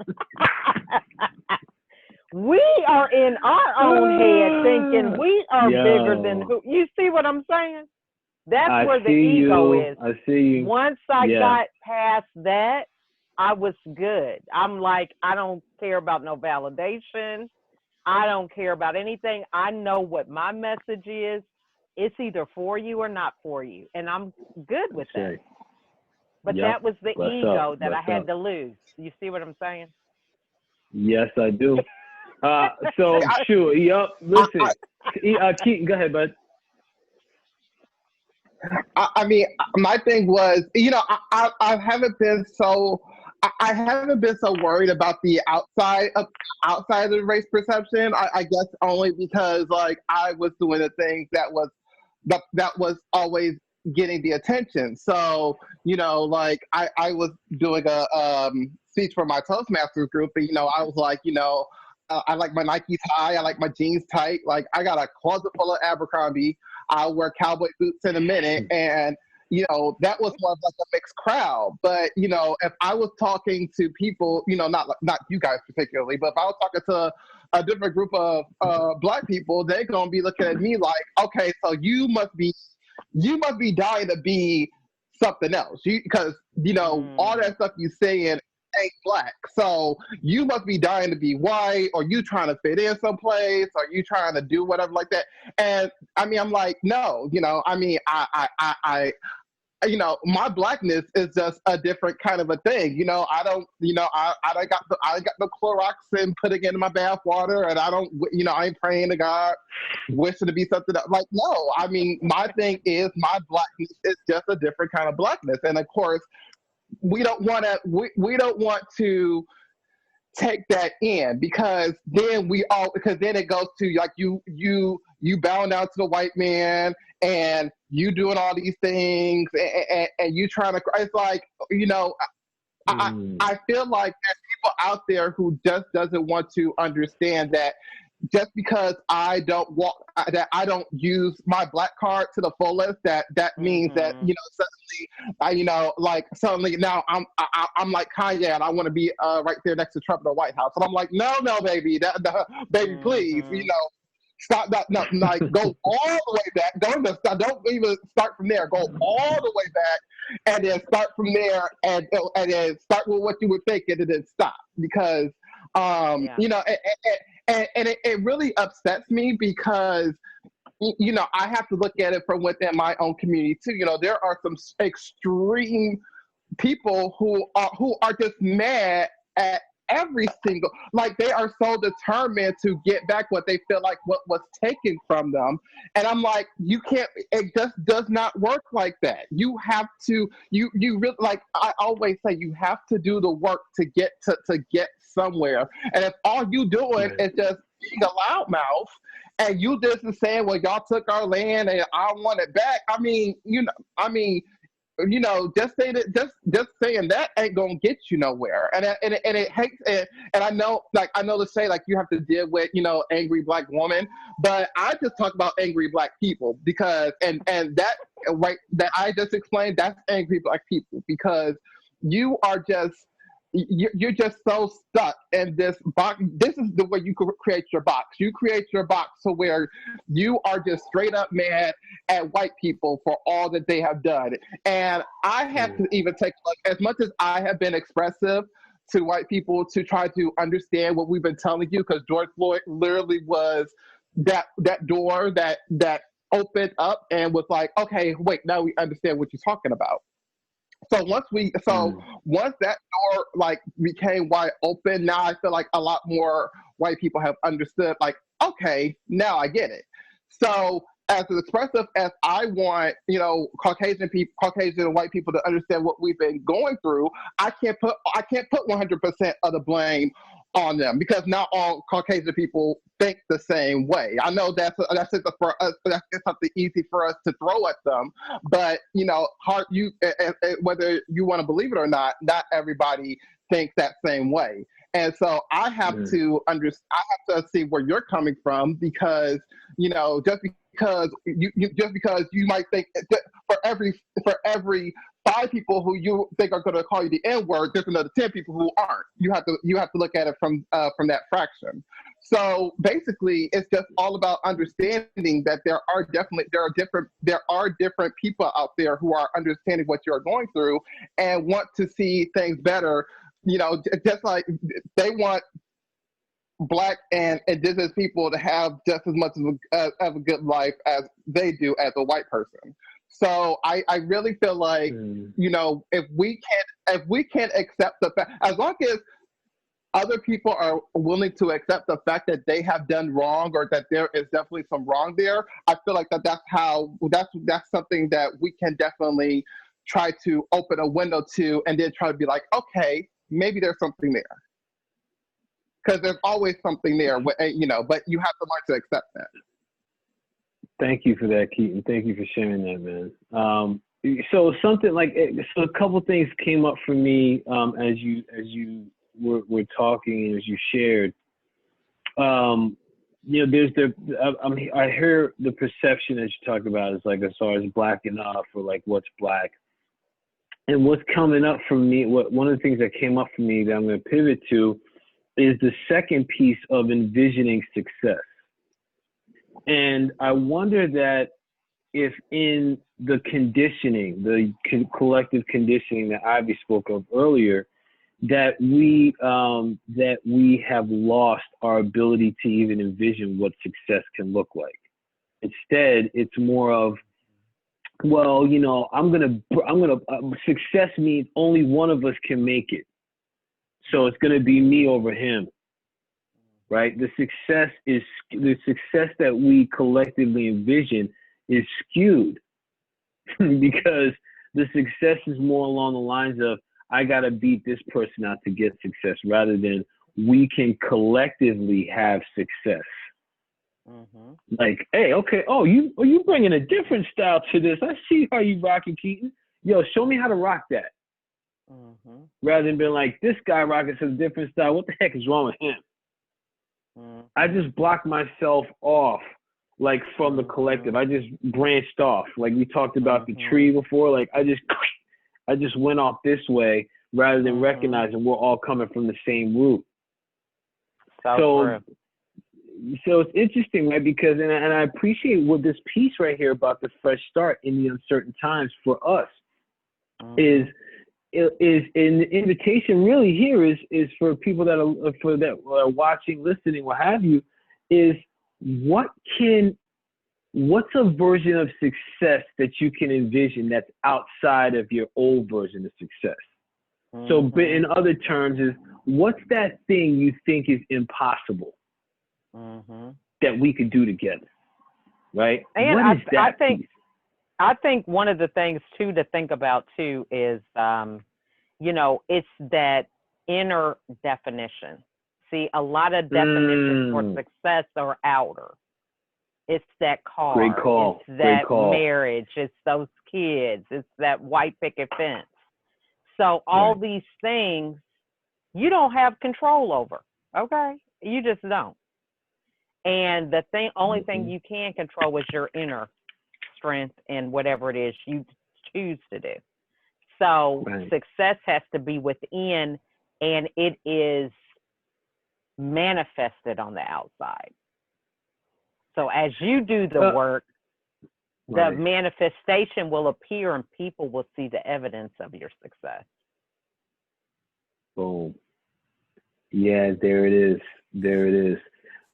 We are in our own head thinking we are bigger than who. You see what I'm saying? That's where the ego is. I see you. Once I got past that, I was good. I'm like, I don't care about no validation. I don't care about anything. I know what my message is. It's either for you or not for you. And I'm good with that. Right. But that was the ego that I had to lose. You see what I'm saying? Yes, I do. So, sure. Yep. Listen. Keaton, go ahead, bud. I mean, my thing was, you know, I haven't been so worried about the outside of the race perception. I guess only because like I was doing the things that was always getting the attention. So, you know, like I was doing a speech for my Toastmasters group, and you know, I was like, you know, I like my Nikes high, I like my jeans tight, like I got a closet full of Abercrombie. I'll wear cowboy boots in a minute. And, you know, that was more of like a mixed crowd. But, you know, if I was talking to people, you know, not you guys particularly, but if I was talking to a different group of Black people, they're going to be looking at me like, okay, so you must be dying to be something else. Because, you know, all that stuff you saying ain't Black. So you must be dying to be white, or you trying to fit in someplace, or you trying to do whatever like that. And I mean, I'm like, no, you know, I mean, I you know, my Blackness is just a different kind of a thing. You know, I don't, you know, I got the Clorox and putting it in my bath water, and I don't, you know, I ain't praying to God, wishing to be something else. Like, no, I mean, my thing is my Blackness is just a different kind of Blackness. And of course, we don't want to take that in, because then it goes to like you bound down to the white man, and you doing all these things, and you trying to, it's like, you know, I feel like there's people out there who just doesn't want to understand that just because I don't use my Black card to the fullest, that means that, you know, suddenly now I'm like Kanye, and I want to be right there next to Trump in the White House, and I'm like, no, baby, baby, please, you know, stop that, no, like go all the way back. Don't even start from there. Go all the way back, and then start from there, and then start with what you were thinking, and then stop, because you know, and it really upsets me, because, you know, I have to look at it from within my own community too. You know, there are some extreme people who are just mad at every single, like they are so determined to get back what they feel like what was taken from them. And I'm like, you can't, it just does not work like that. You have to, you really, like I always say, you have to do the work to get somewhere. And if all you doing is just being a loudmouth, and you just saying, well, y'all took our land and I want it back. I mean, just saying it, just saying that ain't gonna get you nowhere. And it hates it. And I know to say, like, you have to deal with, you know, angry Black woman, but I just talk about angry Black people, because and that right that I just explained, that's angry Black people, because you are just, you're just so stuck in this box. This is the way you create your box. You create your box to where you are just straight up mad at white people for all that they have done. And I have to even take, like, as much as I have been expressive to white people to try to understand what we've been telling you, because George Floyd literally was that door that opened up and was like, okay, wait, now we understand what you're talking about. So once that door like became wide open, now I feel like a lot more white people have understood, like, okay, now I get it. So as expressive as I want, you know, Caucasian and white people to understand what we've been going through, I can't put 100% of the blame on them, because not all Caucasian people think the same way. I know that's for us, that's something easy for us to throw at them, but you know, whether you want to believe it or not everybody thinks that same way. And so I have to see where you're coming from, because you know, just because you might think for every 5 people who you think are going to call you the N-word, there's another 10 people who aren't. You have to look at it from that fraction. So basically, it's just all about understanding that there are different people out there who are understanding what you're going through and want to see things better. You know, just like they want Black and Indigenous people to have just as much of a good life as they do as a white person. So I really feel like, you know, if we can't accept the fact, as long as other people are willing to accept the fact that they have done wrong, or that there is definitely some wrong there, I feel like that's something that we can definitely try to open a window to, and then try to be like, okay, maybe there's something there. Because there's always something there, you know, but you have to learn to accept that. Thank you for that, Keaton. Thank you for sharing that, man. So something like, so a couple things came up for me as you were talking and as you shared. You know, there's I hear the perception as you talk about is like, as far as Black enough, or like what's Black. And what's coming up for me, one of the things that came up for me that I'm going to pivot to is the second piece of envisioning success. And I wonder that if in the conditioning, the collective conditioning that Ivy spoke of earlier, that we have lost our ability to even envision what success can look like. Instead, it's more of, well, you know, success means only one of us can make it. So it's going to be me over him, right? The success that we collectively envision is skewed because the success is more along the lines of, I got to beat this person out to get success, rather than we can collectively have success. Like, hey, okay, you bringing a different style to this. I see how you rocking, Keaton. Yo, show me how to rock that. Rather than being like, this guy rocking some different style. What the heck is wrong with him? I just blocked myself off, like, from the collective. I just branched off. Like we talked about the tree before. Like I just went off this way, rather than recognizing we're all coming from the same root. So it's interesting, right? Because, and I appreciate what this piece right here about the fresh start in the uncertain times for us is in the invitation really here is for people that are watching, listening, what have you, is what's a version of success that you can envision that's outside of your old version of success? So, but in other terms, is what's that thing you think is impossible that we could do together, right? And I think one of the things too to think about too is, you know, it's that inner definition. See, a lot of definitions for success are outer. It's that car. Great call. It's that marriage. It's those kids. It's that white picket fence. So all these things you don't have control over. Okay, you just don't. And the only thing you can control is your inner strength and whatever it is you choose to do. So success has to be within, and it is manifested on the outside. So as you do the work, the manifestation will appear and people will see the evidence of your success. Boom. Yeah, there it is. There it is.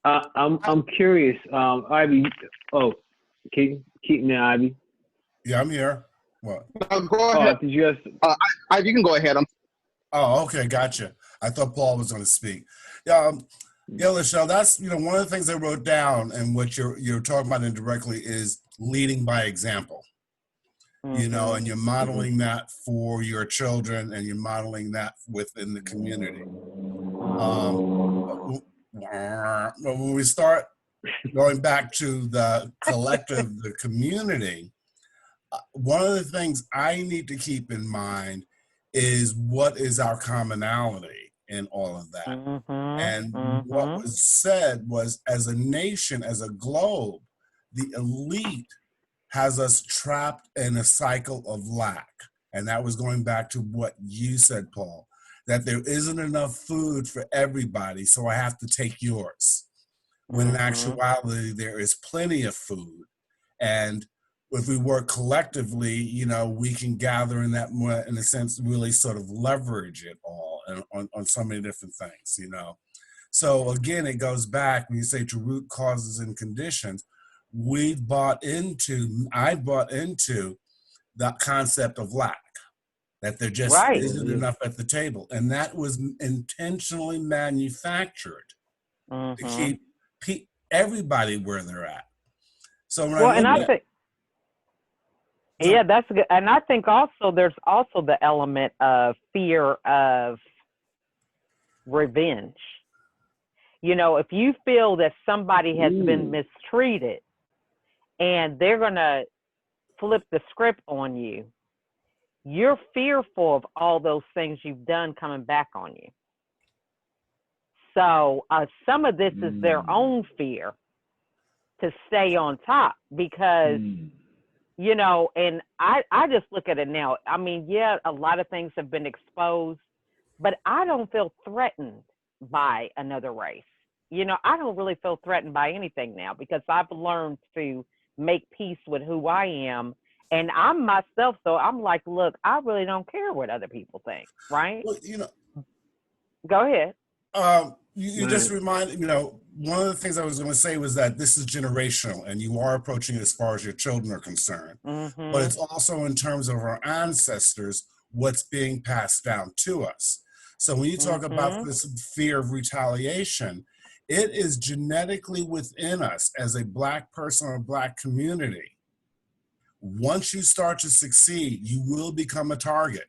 I'm curious, Ivy. Oh, Keaton and Ivy. Yeah, I'm here. What? Go ahead. Did you guys? Ivy, you can go ahead. Okay, gotcha. I thought Paul was going to speak. Yeah, LaChelle, that's one of the things I wrote down, and what you're talking about indirectly is leading by example. And you're modeling that for your children, and you're modeling that within the community. when we start going back to the collective, the community, one of the things I need to keep in mind is what is our commonality in all of that. And what was said was, as a nation, as a globe, the elite has us trapped in a cycle of lack. And that was going back to what you said, Paul, that there isn't enough food for everybody, so I have to take yours. When in actuality, there is plenty of food. And if we work collectively, you know, we can gather in that more, in a sense, really sort of leverage it all on so many different things, you know. So again, it goes back, when you say to root causes and conditions, I bought into the concept of lack, that there just isn't enough at the table. And that was intentionally manufactured to keep everybody where they're at. So when I think, yeah, that's good. And I think also there's also the element of fear of revenge. You know, if you feel that somebody has been mistreated and they're going to flip the script on you, you're fearful of all those things you've done coming back on you. So some of this is their own fear to stay on top because, you know, and I just look at it now. I mean, yeah, a lot of things have been exposed, but I don't feel threatened by another race. You know, I don't really feel threatened by anything now because I've learned to make peace with who I am. And I'm myself, so I'm like, look, I really don't care what other people think, right? Well, you know, go ahead. You just reminded, you know, one of the things I was going to say was that this is generational and you are approaching it as far as your children are concerned. But it's also in terms of our ancestors, what's being passed down to us. So when you talk about this fear of retaliation, it is genetically within us as a Black person or a Black community. Once you start to succeed, you will become a target.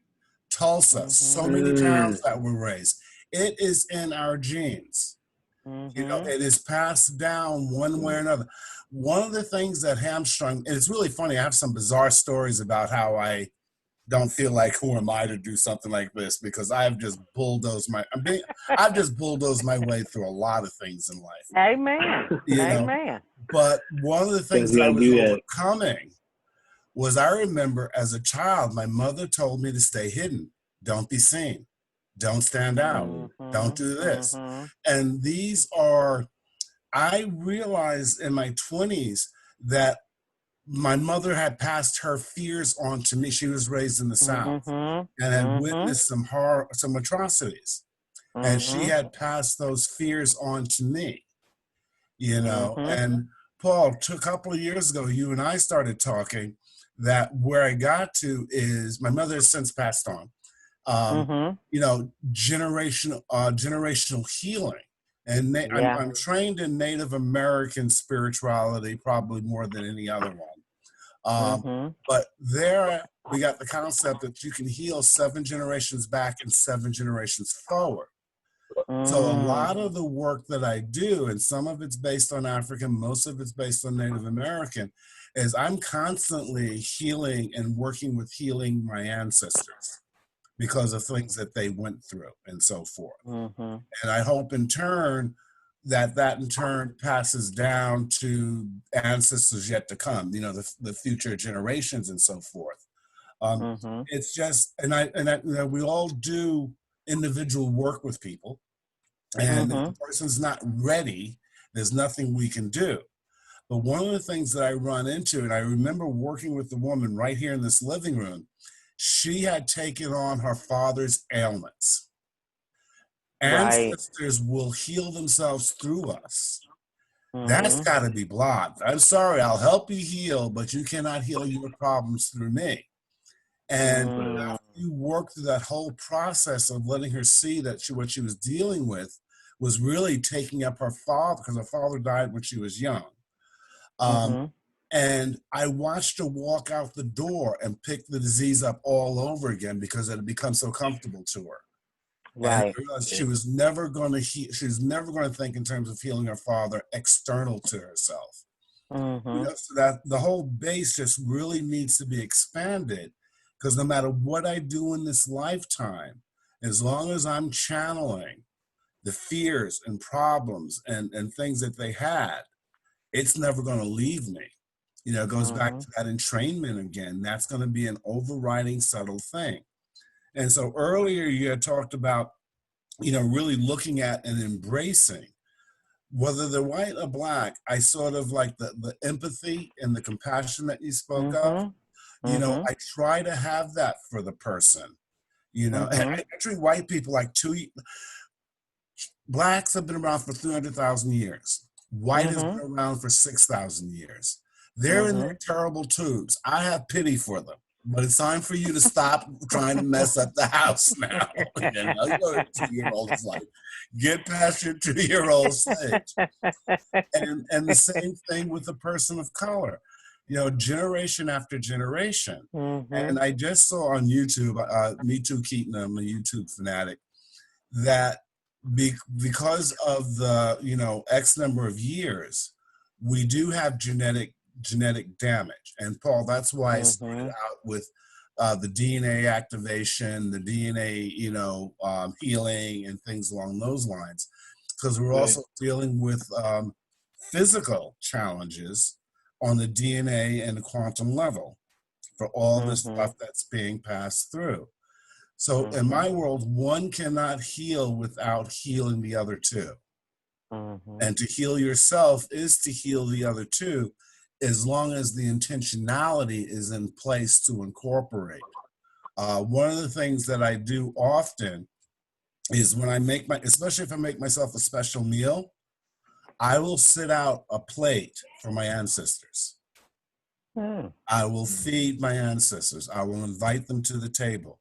Tulsa, so many towns that were raised. It is in our genes. You know, it is passed down one way or another. One of the things that hamstrung, and it's really funny, I have some bizarre stories about how I don't feel like, who am I to do something like this? Because I've just bulldozed my way through a lot of things in life. Amen. Amen. But one of the things that I was overcoming was, I remember as a child, my mother told me to stay hidden. Don't be seen. Don't stand out. Don't do this. And these are, I realized in my 20s that my mother had passed her fears on to me. She was raised in the South and had witnessed some atrocities. And she had passed those fears on to me, you know. And Paul, a couple of years ago, you and I started talking that where I got to is, my mother has since passed on. You know, generational healing. And I'm trained in Native American spirituality, probably more than any other one. But there we got the concept that you can heal 7 generations back and 7 generations forward. So a lot of the work that I do, and some of it's based on African, most of it's based on Native American, is I'm constantly healing and working with healing my ancestors because of things that they went through and so forth. And I hope in turn that in turn passes down to ancestors yet to come, you know, the future generations and so forth. It's just, and you know, we all do individual work with people, and if the person's not ready, there's nothing we can do. But one of the things that I run into, and I remember working with the woman right here in this living room, she had taken on her father's ailments. Ancestors will heal themselves through us. That's got to be blocked. I'm sorry, I'll help you heal, but you cannot heal your problems through me. And after you work through that whole process of letting her see that what she was dealing with was really taking up her father, because her father died when she was young. And I watched her walk out the door and pick the disease up all over again because it had become so comfortable to her. Right. And she was never going to she was never going to think in terms of healing her father external to herself. You know, so that the whole base just really needs to be expanded, because no matter what I do in this lifetime, as long as I'm channeling the fears and problems and things that they had, it's never going to leave me. You know, it goes back to that entrainment again. That's going to be an overriding subtle thing. And so earlier you had talked about, you know, really looking at and embracing, whether they're white or black. I sort of like the empathy and the compassion that you spoke of. You know, I try to have that for the person, you know, and I treat white people like blacks have been around for 300,000 years. White has been around for 6,000 years. They're in their terrible tubes. I have pity for them. But it's time for you to stop trying to mess up the house now. You know, you're a 2-year-old. It's like, get past your 2-year-old stage. And the same thing with the person of color, you know, generation after generation. And I just saw on YouTube, Me Too Keaton, I'm a YouTube fanatic, that because of the, you know, X number of years, we do have genetic damage. And Paul, that's why I started out with the DNA activation, the DNA, you know, healing and things along those lines, because we're also dealing with physical challenges on the DNA and the quantum level for all this stuff that's being passed through. So in my world, one cannot heal without healing the other two. And to heal yourself is to heal the other two, as long as the intentionality is in place to incorporate. One of the things that I do often is when I make especially if I make myself a special meal, I will sit out a plate for my ancestors. I will feed my ancestors. I will invite them to the table.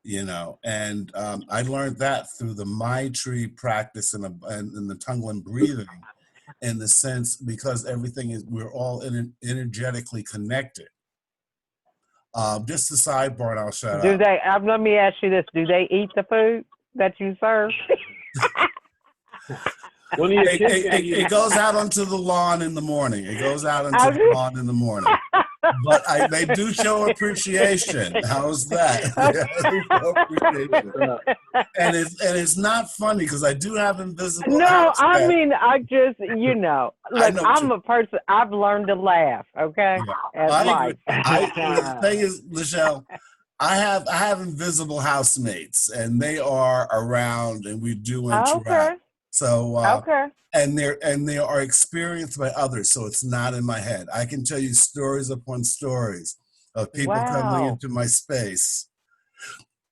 You know, and I learned that through the Maitri practice and the Tonglen breathing, in the sense, because everything is, we're all energetically connected. Just a sidebar, and I'll shut up. Let me ask you this: do they eat the food that you serve? It goes out onto the lawn in the morning. It goes out onto the lawn in the morning. But they do show appreciation. How's that? And it's not funny, because I do have invisible. No, I mean, I just, you know, look, I'm a person. I've learned to laugh. Okay, the thing is, LaChelle, I have invisible housemates, and they are around, and we do interact. Okay. So and they are experienced by others, so it's not in my head. I can tell you stories upon stories of people coming into my space.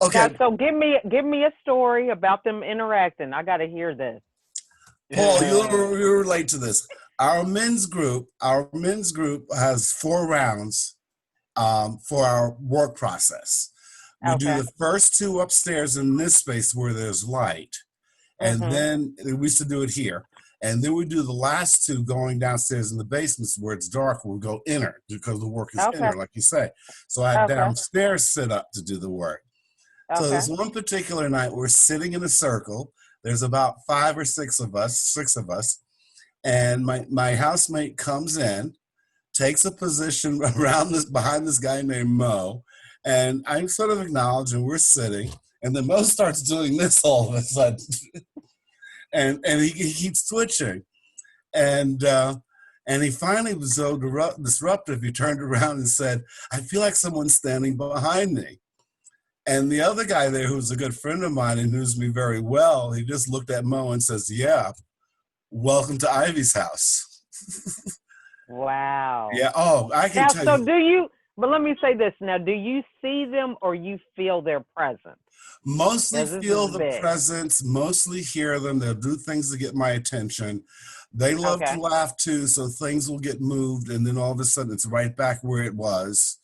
Okay. Now, so give me a story about them interacting. I got to hear this. Paul, you'll relate to this. Our men's group has 4 rounds for our work process. We do the first 2 upstairs in this space where there's light. And then we used to do it here. And then we do the last 2 going downstairs in the basements where it's dark. We'll go inner, because the work is inner, like you say. So I downstairs sit up to do the work. So there's one particular night we're sitting in a circle. There's about 5 or 6 of us. And my housemate comes in, takes a position behind this guy named Mo. And I sort of acknowledge, and we're sitting. And then Mo starts doing this all of a sudden. and he keeps twitching. And he finally was so disruptive, he turned around and said, "I feel like someone's standing behind me." And the other guy there, who's a good friend of mine and knows me very well, he just looked at Mo and says, "Yeah, welcome to Ivy's house." Wow. Yeah. Oh, I can tell you. So do you, but let me say this now, do you see them or you feel their presence? Mostly feel the presence, mostly hear them. They'll do things to get my attention. They love to laugh too, so things will get moved, and then all of a sudden it's right back where it was.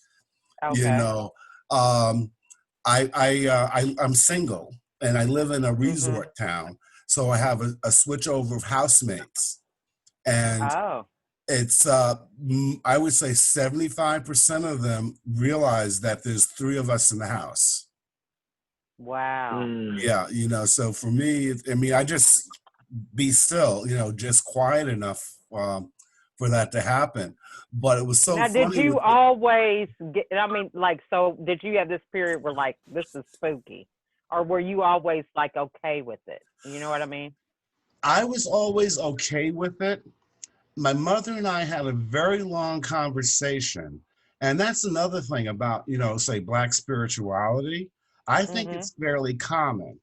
You know, I'm single, and I live in a resort town, so I have a switchover of housemates, and it's I would say 75% of them realize that there's 3 of us in the house. Wow. Yeah, you know, so for me, I mean, I just be still, you know, just quiet enough for that to happen. But it was so Now, did funny you with always get, I mean, like, so did you have this period where, like, this is spooky? Or were you always, like, okay with it? You know what I mean? I was always okay with it. My mother and I had a very long conversation. And that's another thing about, you know, say Black spirituality. I think Mm-hmm. it's fairly common.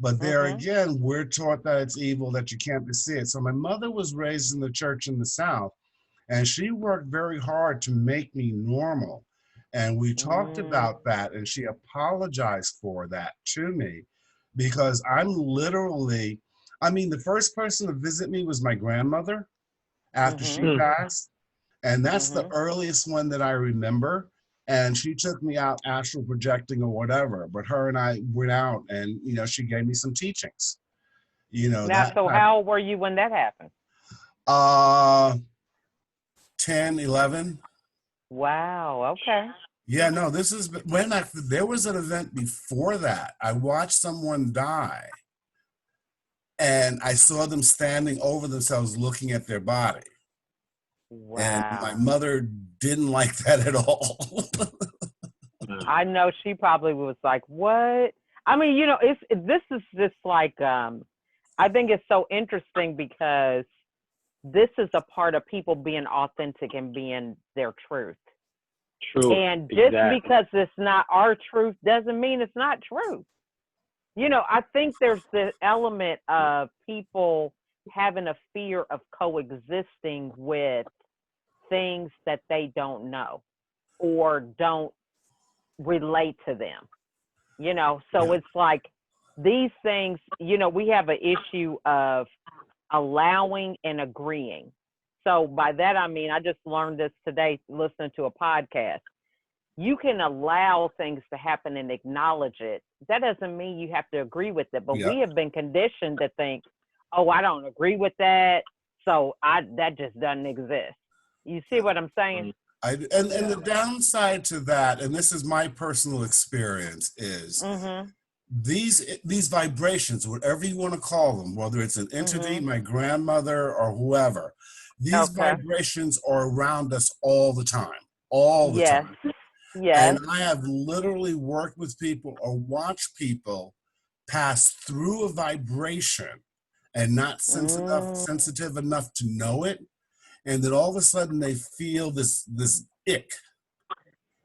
But there Mm-hmm. again, we're taught that it's evil, that you can't see it. So my mother was raised in the church in the South, and she worked very hard to make me normal. And we talked Mm. about that, and she apologized for that to me because I'm literally, I mean, the first person to visit me was my grandmother after Mm-hmm. she passed. And that's the Mm-hmm. earliest one that I remember. And she took me out astral projecting or whatever. But her and I went out and, you know, she gave me some teachings. You know, Now, that so type how old were you when that happened? 10, 11. Wow. Okay. Yeah, no, this is when there was an event before that. I watched someone die and I saw them standing over themselves looking at their body. And my Wow. mother didn't like that at all. I know she probably was like, "What?" I mean, you know, this is just like I think it's so interesting because this is a part of people being authentic and being their truth. Truth. And just Exactly. because it's not our truth doesn't mean it's not true. You know, I think there's the element of people having a fear of coexisting with things that they don't know or don't relate to them. You know, so Yeah. it's like these things, you know, we have an issue of allowing and agreeing. So by that I mean, I just learned this today listening to a podcast. You can allow things to happen and acknowledge it. That doesn't mean you have to agree with it, but Yeah. we have been conditioned to think, oh, I don't agree with that, so that just doesn't exist. You see what I'm saying? And the downside to that, and this is my personal experience, is Mm-hmm. these vibrations, whatever you want to call them, whether it's an entity, Mm-hmm. my grandmother, or whoever, these Okay. vibrations are around us all the time, all the Yes. time. And Yes. I have literally worked with people or watched people pass through a vibration and not Mm. sensitive enough to know it, and then all of a sudden they feel this ick,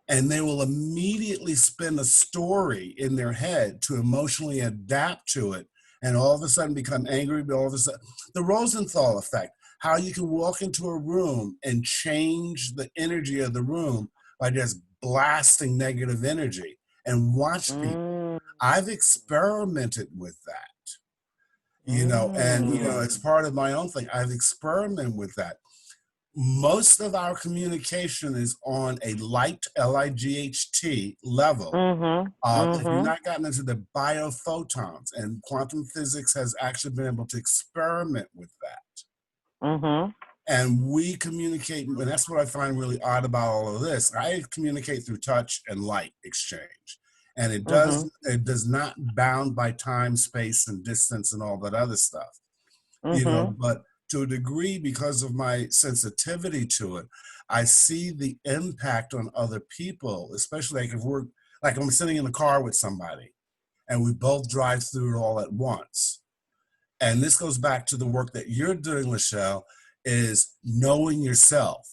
and they will immediately spin a story in their head to emotionally adapt to it, and all of a sudden become angry. But all of a sudden, the Rosenthal effect, how you can walk into a room and change the energy of the room by just blasting negative energy, and watch people. Mm. I've experimented with that, you know, and you know, Mm. it's part of my own thing. I've experimented with that. Most of our communication is on a light, L-I-G-H-T level. Mm-hmm. If you've Mm-hmm. not gotten into the biophotons, and quantum physics has actually been able to experiment with that. Mm-hmm. And we communicate, and that's what I find really odd about all of this. I communicate through touch and light exchange. And it Mm-hmm. does not bound by time, space, and distance and all that other stuff. You know, Mm-hmm. but to a degree, because of my sensitivity to it, I see the impact on other people, especially like if we're like I'm sitting in the car with somebody and we both drive through it all at once. And this goes back to the work that you're doing, LaChelle, is knowing yourself.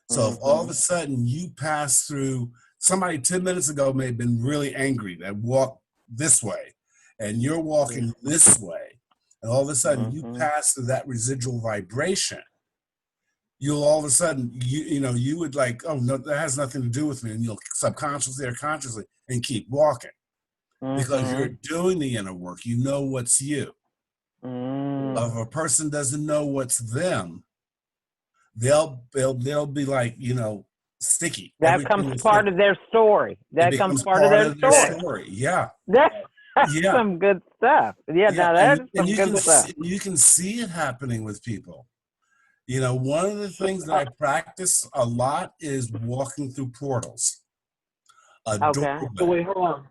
So if all of Mm-hmm. a sudden you pass through, somebody 10 minutes ago may have been really angry that walked this way, and you're walking this way, and all of a sudden you Mm-hmm. pass through that residual vibration, you'll all of a sudden, you know, you would like, oh, no, that has nothing to do with me. And you'll subconsciously or consciously and keep walking because you're Mm-hmm. doing the inner work. You know what's you. Mm. If a person doesn't know what's them, they'll be like, you know, sticky. That comes Everything will stick. part of their story. It That comes becomes part of part their of their story. story. Yeah, That's yeah, some good stuff. Yeah, yeah. now that is And some good stuff. you can see it happening with people. You know, one of the things that I practice a lot is walking through portals, a Okay. So doorway. wait, hold on.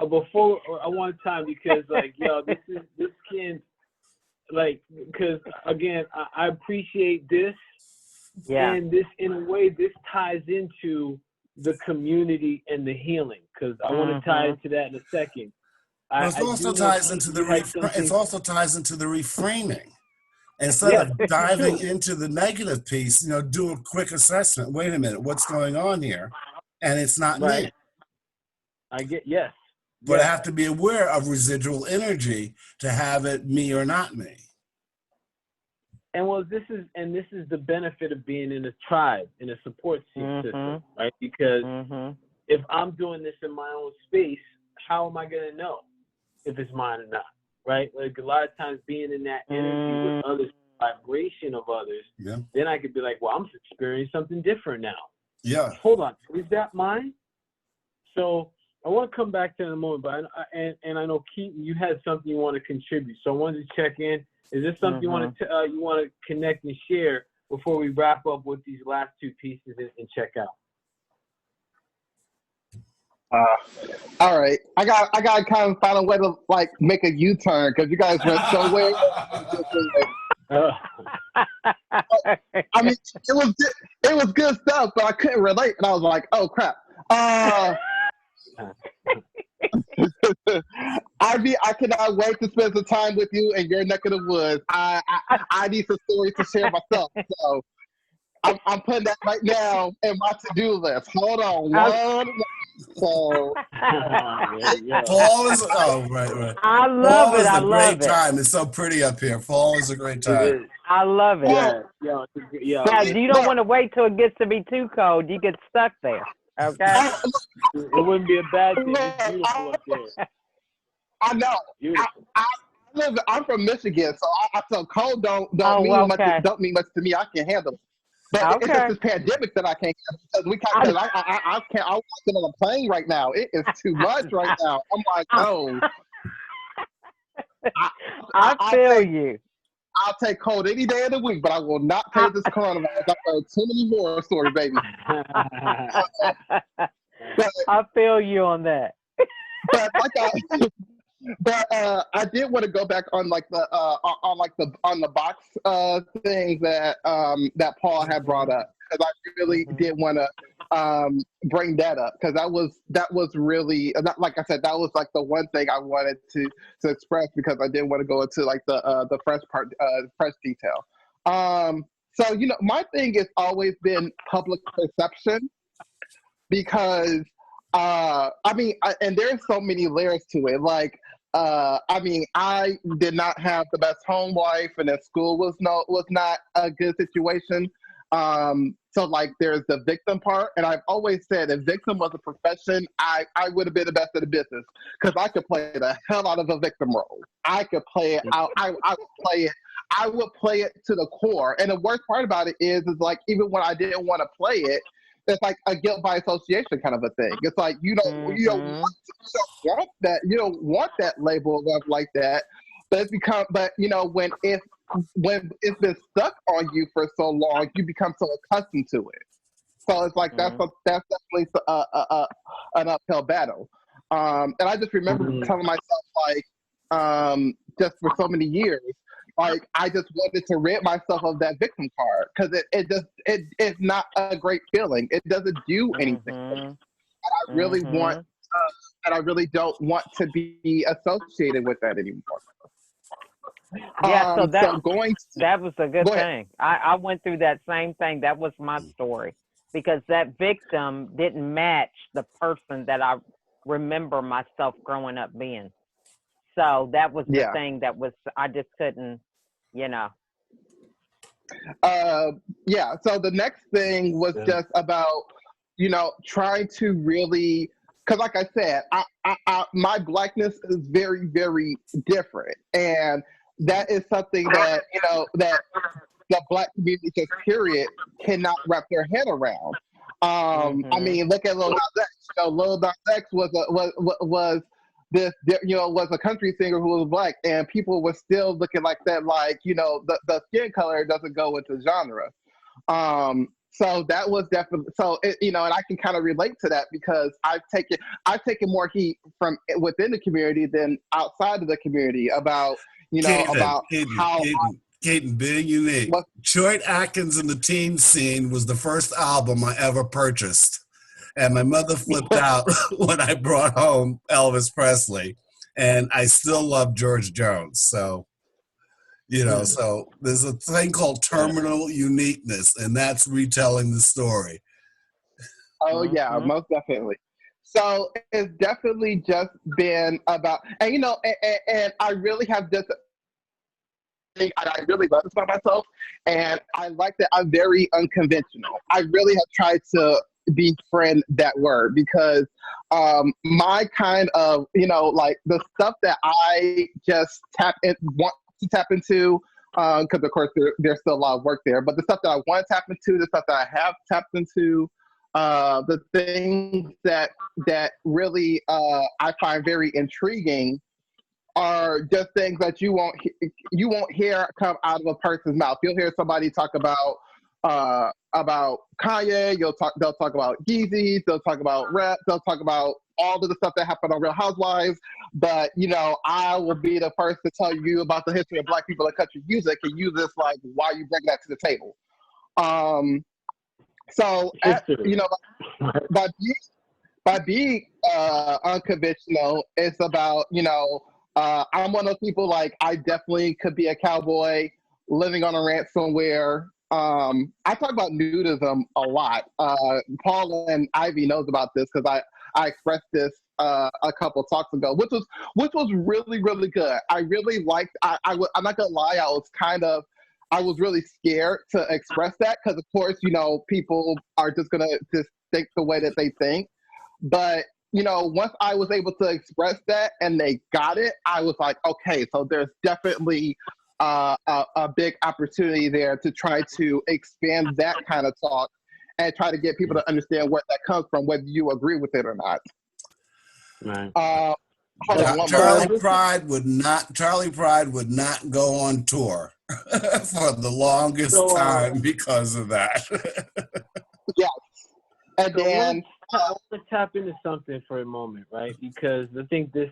before I want time because like this can like because again I appreciate this and this in a way this ties into the community and the healing because I want to tie into that in a second. It also ties into the reframing. Instead of diving into the negative piece, do a quick assessment. Wait a minute, what's going on here? And it's not me. I get But I have to be aware of residual energy to have it me or not me. And this is the benefit of being in a tribe, in a support system, right? Because if I'm doing this in my own space, how am I gonna know if it's mine or not? Right? Like a lot of times being in that energy with others, vibration of others, then I could be like, well, I'm experiencing something different now. Yeah. Hold on, is that mine? So I want to come back to it in a moment, but I know Keaton, you had something you want to contribute. So I wanted to check in. Is this something you want to connect and share before we wrap up with these last two pieces and check out? All right, I got to kind of find a way to like make a U-turn because you guys went so way. I mean, it was good stuff, but I couldn't relate, and I was like, oh crap. I cannot wait to spend some time with you in your neck of the woods. I need some stories to share myself, so I'm putting that right now in my to-do list. Hold on, So fall is right. I love it. I love it. Time. It's so pretty up here. Fall is a great time. I love it. Yeah. You don't want to wait till it gets to be too cold. You get stuck there. Okay. It wouldn't be a bad thing. It's beautiful up there. I know. I'm from Michigan, so cold don't mean much to me. I can handle it. But it's just this pandemic that I can't handle because I can't. I'm walking on a plane right now. It is too much right now. I'm like, no. I feel you. I'll take cold any day of the week, but I will not take this coronavirus. I've heard too many more stories, baby. I feel you on that. But I did want to go back on like the on the box things that Paul had brought up because I really did want to bring that up because that was really like I said, that was like the one thing I wanted to express because I didn't want to go into like the F.R.E.S.H part, F.R.E.S.H detail. So my thing has always been public perception because and there's so many layers to it. Like I did not have the best home life, and at school was not a good situation. So like there's the victim part, and I've always said if victim was a profession, I would have been the best at the business because I could play the hell out of a victim role. I could play it out. I would play it to the core. And the worst part about it is like even when I didn't want to play it, it's like a guilt by association kind of a thing. It's like you don't want that label of like that, but it's become. But when it's been stuck on you for so long, you become so accustomed to it. So it's like that's definitely an uphill battle. And I just remember telling myself like just for so many years. Like I just wanted to rid myself of that victim card because it's not a great feeling. It doesn't do anything. And I really want, and I really don't want to be associated with that anymore. Yeah, that was a good thing. I went through that same thing. That was my story because that victim didn't match the person that I remember myself growing up being. So that was the thing that was, I just couldn't, So the next thing was just about, trying to really, because like I said, my Blackness is very, very different. And that is something that, that the Black community, just period, cannot wrap their head around. I mean, look at Lil Nas X. Lil Nas X was this, was a country singer who was Black, and people were still looking like that, like, the skin color doesn't go with the genre. So that was definitely and I can kind of relate to that because I've taken more heat from within the community than outside of the community about how Caden, being unique. LaChelle Adkins and the Teen Scene was the first album I ever purchased, and my mother flipped out when I brought home Elvis Presley, and I still love George Jones. So. So there's a thing called terminal uniqueness, and that's retelling the story. Oh, yeah, most definitely. So it's definitely just been about, and I really have this thing, I really love this about myself, and I like that I'm very unconventional. I really have tried to befriend that word because my kind of, the stuff that I just want to tap into, because of course there's still a lot of work there, but the stuff that I want to tap into, the stuff that I have tapped into, the things that really I find very intriguing are just things that you won't hear come out of a person's mouth. You'll hear somebody talk about Kanye, they'll talk about Yeezys, they'll talk about rap, they'll talk about all of the stuff that happened on Real Housewives, but I will be the first to tell you about the history of Black people in country music and use this like why you bring that to the table. By being unconventional, it's about I'm one of those people, like I definitely could be a cowboy living on a ranch somewhere. I talk about nudism a lot. Paul and Ivy knows about this because I expressed this a couple of talks ago, which was really, really good. I really liked. I'm not gonna lie. I was really scared to express that because, of course, people are just gonna just think the way that they think. But once I was able to express that and they got it, I was like, okay, so there's definitely a big opportunity there to try to expand that kind of talk and try to get people to understand where that comes from, whether you agree with it or not. Right. Charlie Pride would not go on tour for the longest time because of that. Yes. And then I want to tap into something for a moment, right? Because I think this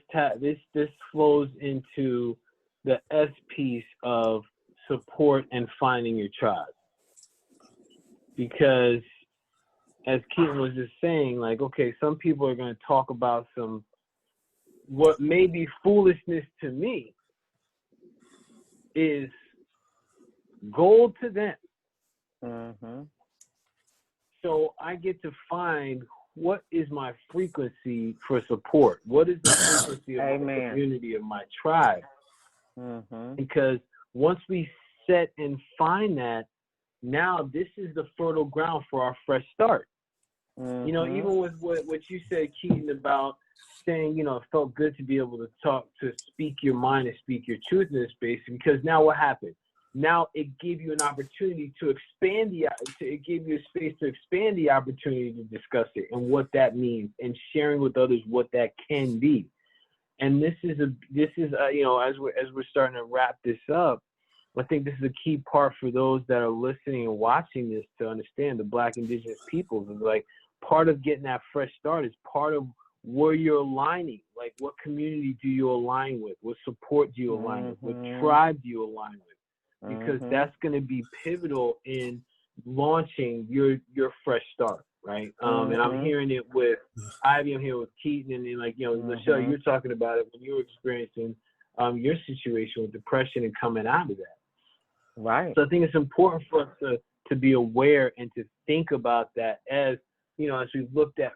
flows into the S piece of support and finding your tribe. Because as Keaton was just saying, like, okay, some people are going to talk about what may be foolishness to me is gold to them. Mm-hmm. So I get to find what is my frequency for support. What is the frequency of my community, of my tribe? Mm-hmm. Because once we set and find that, now this is the fertile ground for our fresh start. Mm-hmm. Even with what you said, Keaton, about saying, it felt good to be able to speak your mind and speak your truth in this space, because now what happened? Now it gave you an opportunity to expand it gave you a space to expand the opportunity to discuss it and what that means, and sharing with others what that can be. And this is as we're starting to wrap this up, I think this is a key part for those that are listening and watching this to understand the Black Indigenous peoples. Is like part of getting that fresh start is part of where you're aligning. Like, what community do you align with? What support do you align with? What tribe do you align with? Because that's going to be pivotal in launching your fresh start, right? And I'm hearing it with Ivy, I'm here with Keaton, and then, like, LaChelle, you're talking about it when you were experiencing your situation with depression and coming out of that. Right. So I think it's important for us to be aware and to think about that as we've looked at,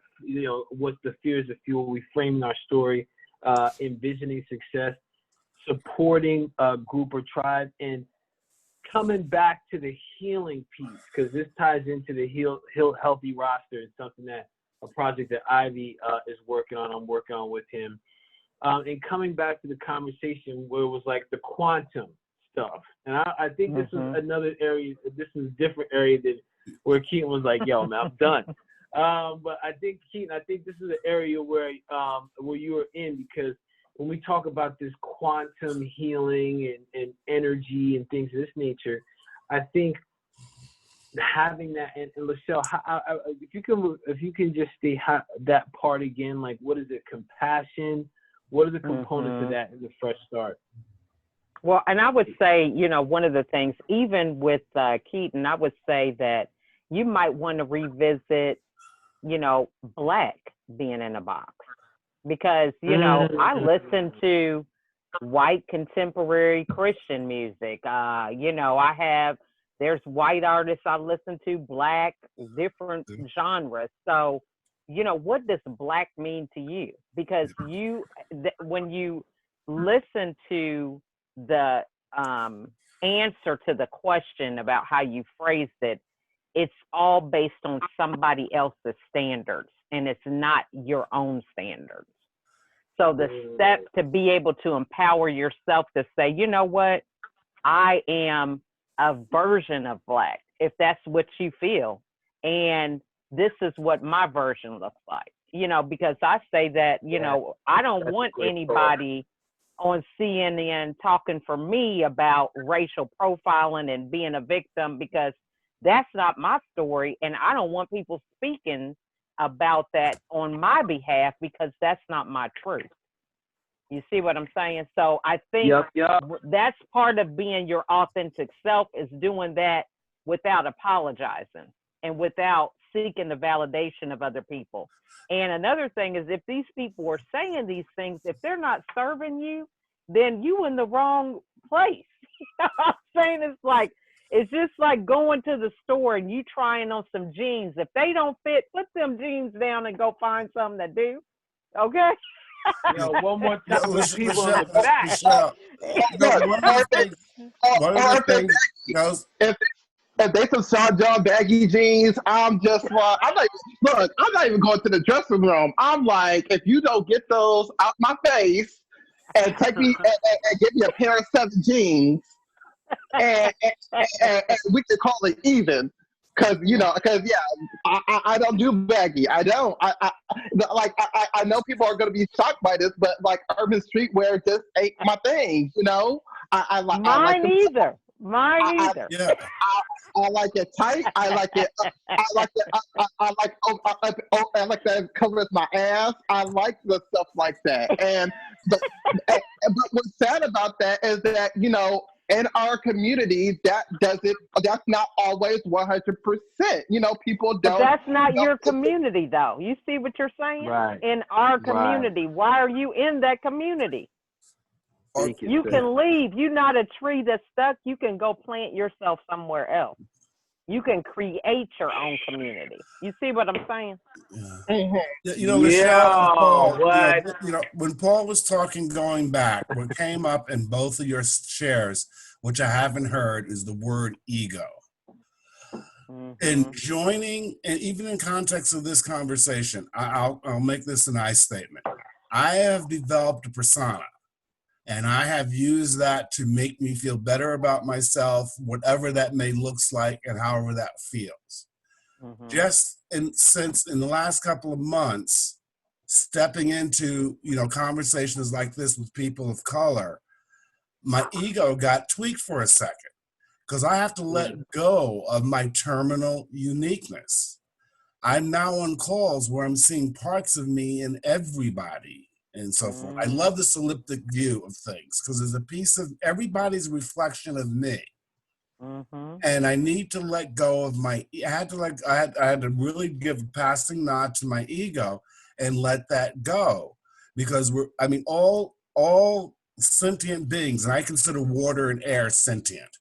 what's the fears of fuel, reframing our story, envisioning success, supporting a group or tribe, and coming back to the healing piece, because this ties into the healthy roster. It's something a project that Ivy is working on. I'm working on with him. And coming back to the conversation where it was like the quantum stuff. And I think this is another area, this is a different area than where Keaton was like, yo, man, I'm done. But I think, Keaton, this is an area where you were in, because when we talk about this quantum healing and energy and things of this nature, I think having that, and LaChelle, if you can just say that part again, like what is it? Compassion. What are the components of that in the fresh start? Well, and I would say, one of the things, even with Keaton, I would say that you might want to revisit, Black being in a box, because I listen to white contemporary Christian music. There's white artists I listen to, Black, different genres. So, what does Black mean to you? Because when you listen to the answer to the question about how you phrased it, it's all based on somebody else's standards, and it's not your own standards. So the step to be able to empower yourself to say, you know what, I am a version of Black, if that's what you feel. And this is what my version looks like, because I say that, I don't want anybody on CNN talking for me about racial profiling and being a victim, because that's not my story. And I don't want people speaking about that on my behalf, because that's not my truth. You see what I'm saying? So I think that's part of being your authentic self, is doing that without apologizing and without seeking the validation of other people. And another thing is, if these people are saying these things, if they're not serving you, then you in the wrong place. You know what I'm saying? It's just like going to the store and you trying on some jeans. If they don't fit, put them jeans down and go find something that do. Okay? One more time. One of the things goes. If they some Sean John baggy jeans, I'm just like, I'm not even going to the dressing room. I'm like, if you don't get those out my face and take me and give me a pair of 7 jeans, and we can call it even. Because I don't do baggy. I don't. I know people are going to be shocked by this, but like urban streetwear just ain't my thing. Mine either. Yeah. I like it tight. I like it. I like that it covers my ass. I like the stuff like that. But what's sad about that is that in our community, that's not always 100%. People don't. But that's not your community, though. You see what you're saying? Right. In our community. Right. Why are you in that community? You can leave. You're not a tree that's stuck. You can go plant yourself somewhere else. You can create your own community. You see what I'm saying? LaChelle, Paul, when Paul was talking going back, what came up in both of your shares, which I haven't heard, is the word ego. And joining, and even in context of this conversation, I'll make this an I statement. I have developed a persona, and I have used that to make me feel better about myself, whatever that may looks like and however that feels. Since in the last couple of months, stepping into conversations like this with people of color, my ego got tweaked for a second, because I have to let go of my terminal uniqueness. I'm now on calls where I'm seeing parts of me in everybody and so forth. I love this elliptic view of things, because there's a piece of everybody's reflection of me. And I need to let go of I had to really give a passing nod to my ego and let that go, because all sentient beings, and I consider water and air sentient.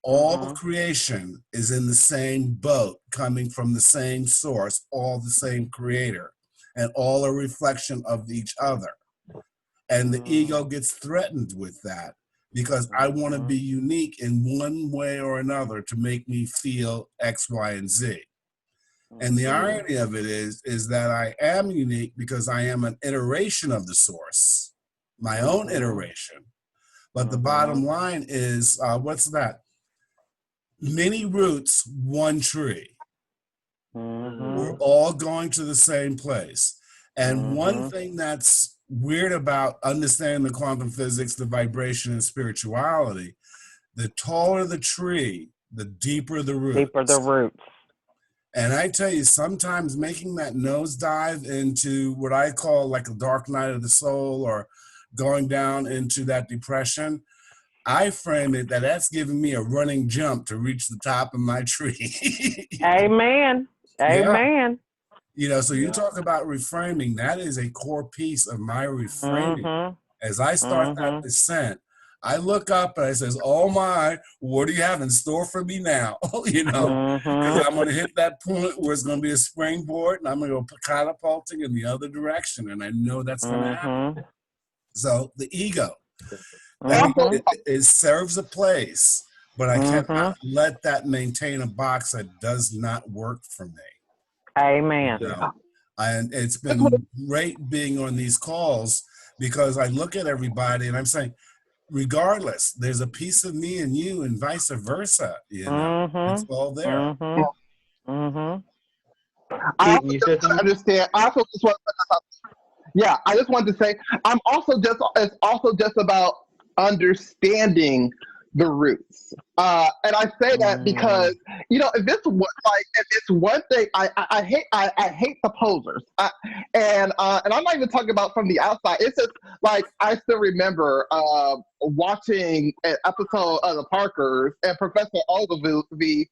All creation is in the same boat, coming from the same source, all the same creator, and all a reflection of each other. And the ego gets threatened with that, because I want to be unique in one way or another to make me feel X, Y, and Z. And the irony of it is that I am unique because I am an iteration of the source, my own iteration. But the bottom line is, what's that? Many roots, one tree. We're all going to the same place. And one thing that's weird about understanding the quantum physics, the vibration, and spirituality, the taller the tree, the deeper the roots. Deeper the roots. And I tell you, sometimes making that nosedive into what I call like a dark night of the soul, or going down into that depression, I frame it that that's giving me a running jump to reach the top of my tree. Amen. Amen. You know, so you talk about reframing, that is a core piece of my reframing. As I start that descent, I look up and I says, oh my, what do you have in store for me now? You know, because I'm going to hit that point where it's going to be a springboard and I'm going to go catapulting in the other direction. And I know that's going to happen. So the ego, it serves a place, but I cannot let that maintain a box that does not work for me. Amen. You know? And it's been great being on these calls, because I look at everybody and I'm saying, regardless, there's a piece of me and you, and vice versa. You know, it's all there. I understand. I also just want I just wanted to say, it's also just about understanding the roots. And I say that because, you know, if it's one thing, I hate the posers. And I'm not even talking about from the outside. It's just like, I still remember watching an episode of the Parkers, and Professor Ogilvy,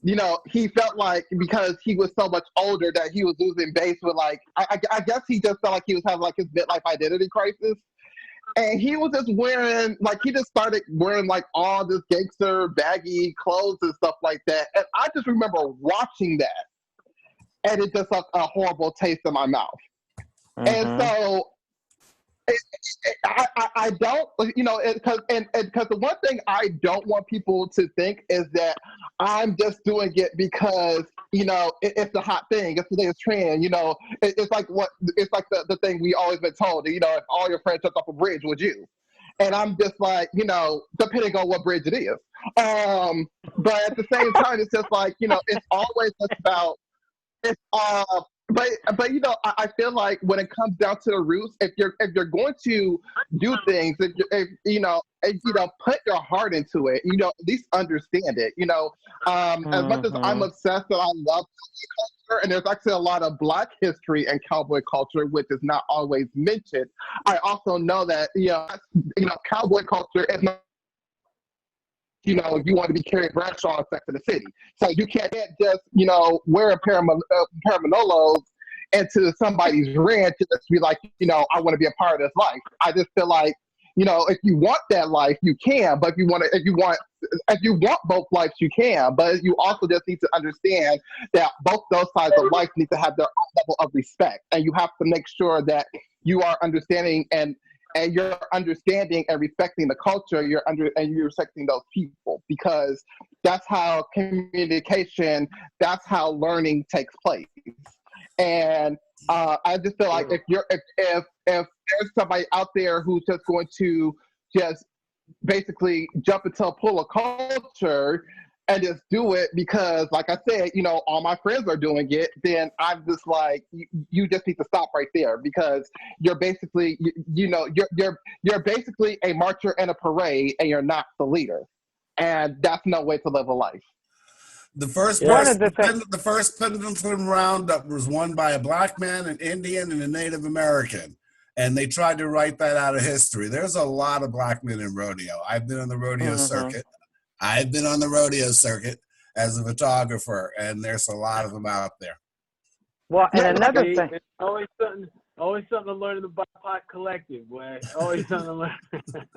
you know, he felt like because he was so much older that he was losing base with, like, I guess he just felt like he was having like his midlife identity crisis. And he was just wearing, like, he just started wearing like all this gangster baggy clothes and stuff like that. And I just remember watching that, and it just left a horrible taste in my mouth. And so I don't, you know, because the one thing I don't want people to think is that I'm just doing it because, you know, it's the hot thing, it's the latest trend, you know. It's like the thing we always been told, you know, if all your friends jumped off a bridge, would you? And I'm just like, you know, depending on what bridge it is. But at the same time, it's just like, you know, it's always just about, but you know, I feel like when it comes down to the roots, if you're going to do things, if you know, put your heart into it, you know, at least understand it. You know, as much as I'm obsessed and I love cowboy culture, and there's actually a lot of Black history and cowboy culture which is not always mentioned, I also know that you know, cowboy culture is not. You know, you want to be Carrie Bradshaw in Sex and the City. So you can't just, you know, wear a pair of Manolos into somebody's ranch and just be like, you know, I want to be a part of this life. I just feel like, you know, if you want that life, you can. But if you want both lives, you can. But you also just need to understand that both those sides of life need to have their own level of respect. And you have to make sure that you are understanding and you're understanding and respecting the culture, you're respecting those people, because that's how communication, that's how learning takes place. And I just feel like if there's somebody out there who's just going to just basically jump into a pool of culture and just do it because, like I said, you know, all my friends are doing it, then I'm just like, you just need to stop right there, because you're basically, you're basically a marcher in a parade, and you're not the leader, and that's no way to live a life. The first Pendleton Roundup was won by a Black man, an Indian, and a Native American. And they tried to write that out of history. There's a lot of Black men in rodeo. I've been on the rodeo circuit. I've been on the rodeo circuit as a photographer, and there's a lot of them out there. Well, and another thing. Always something to learn in the BIPOC Collective, boy. Always something to learn.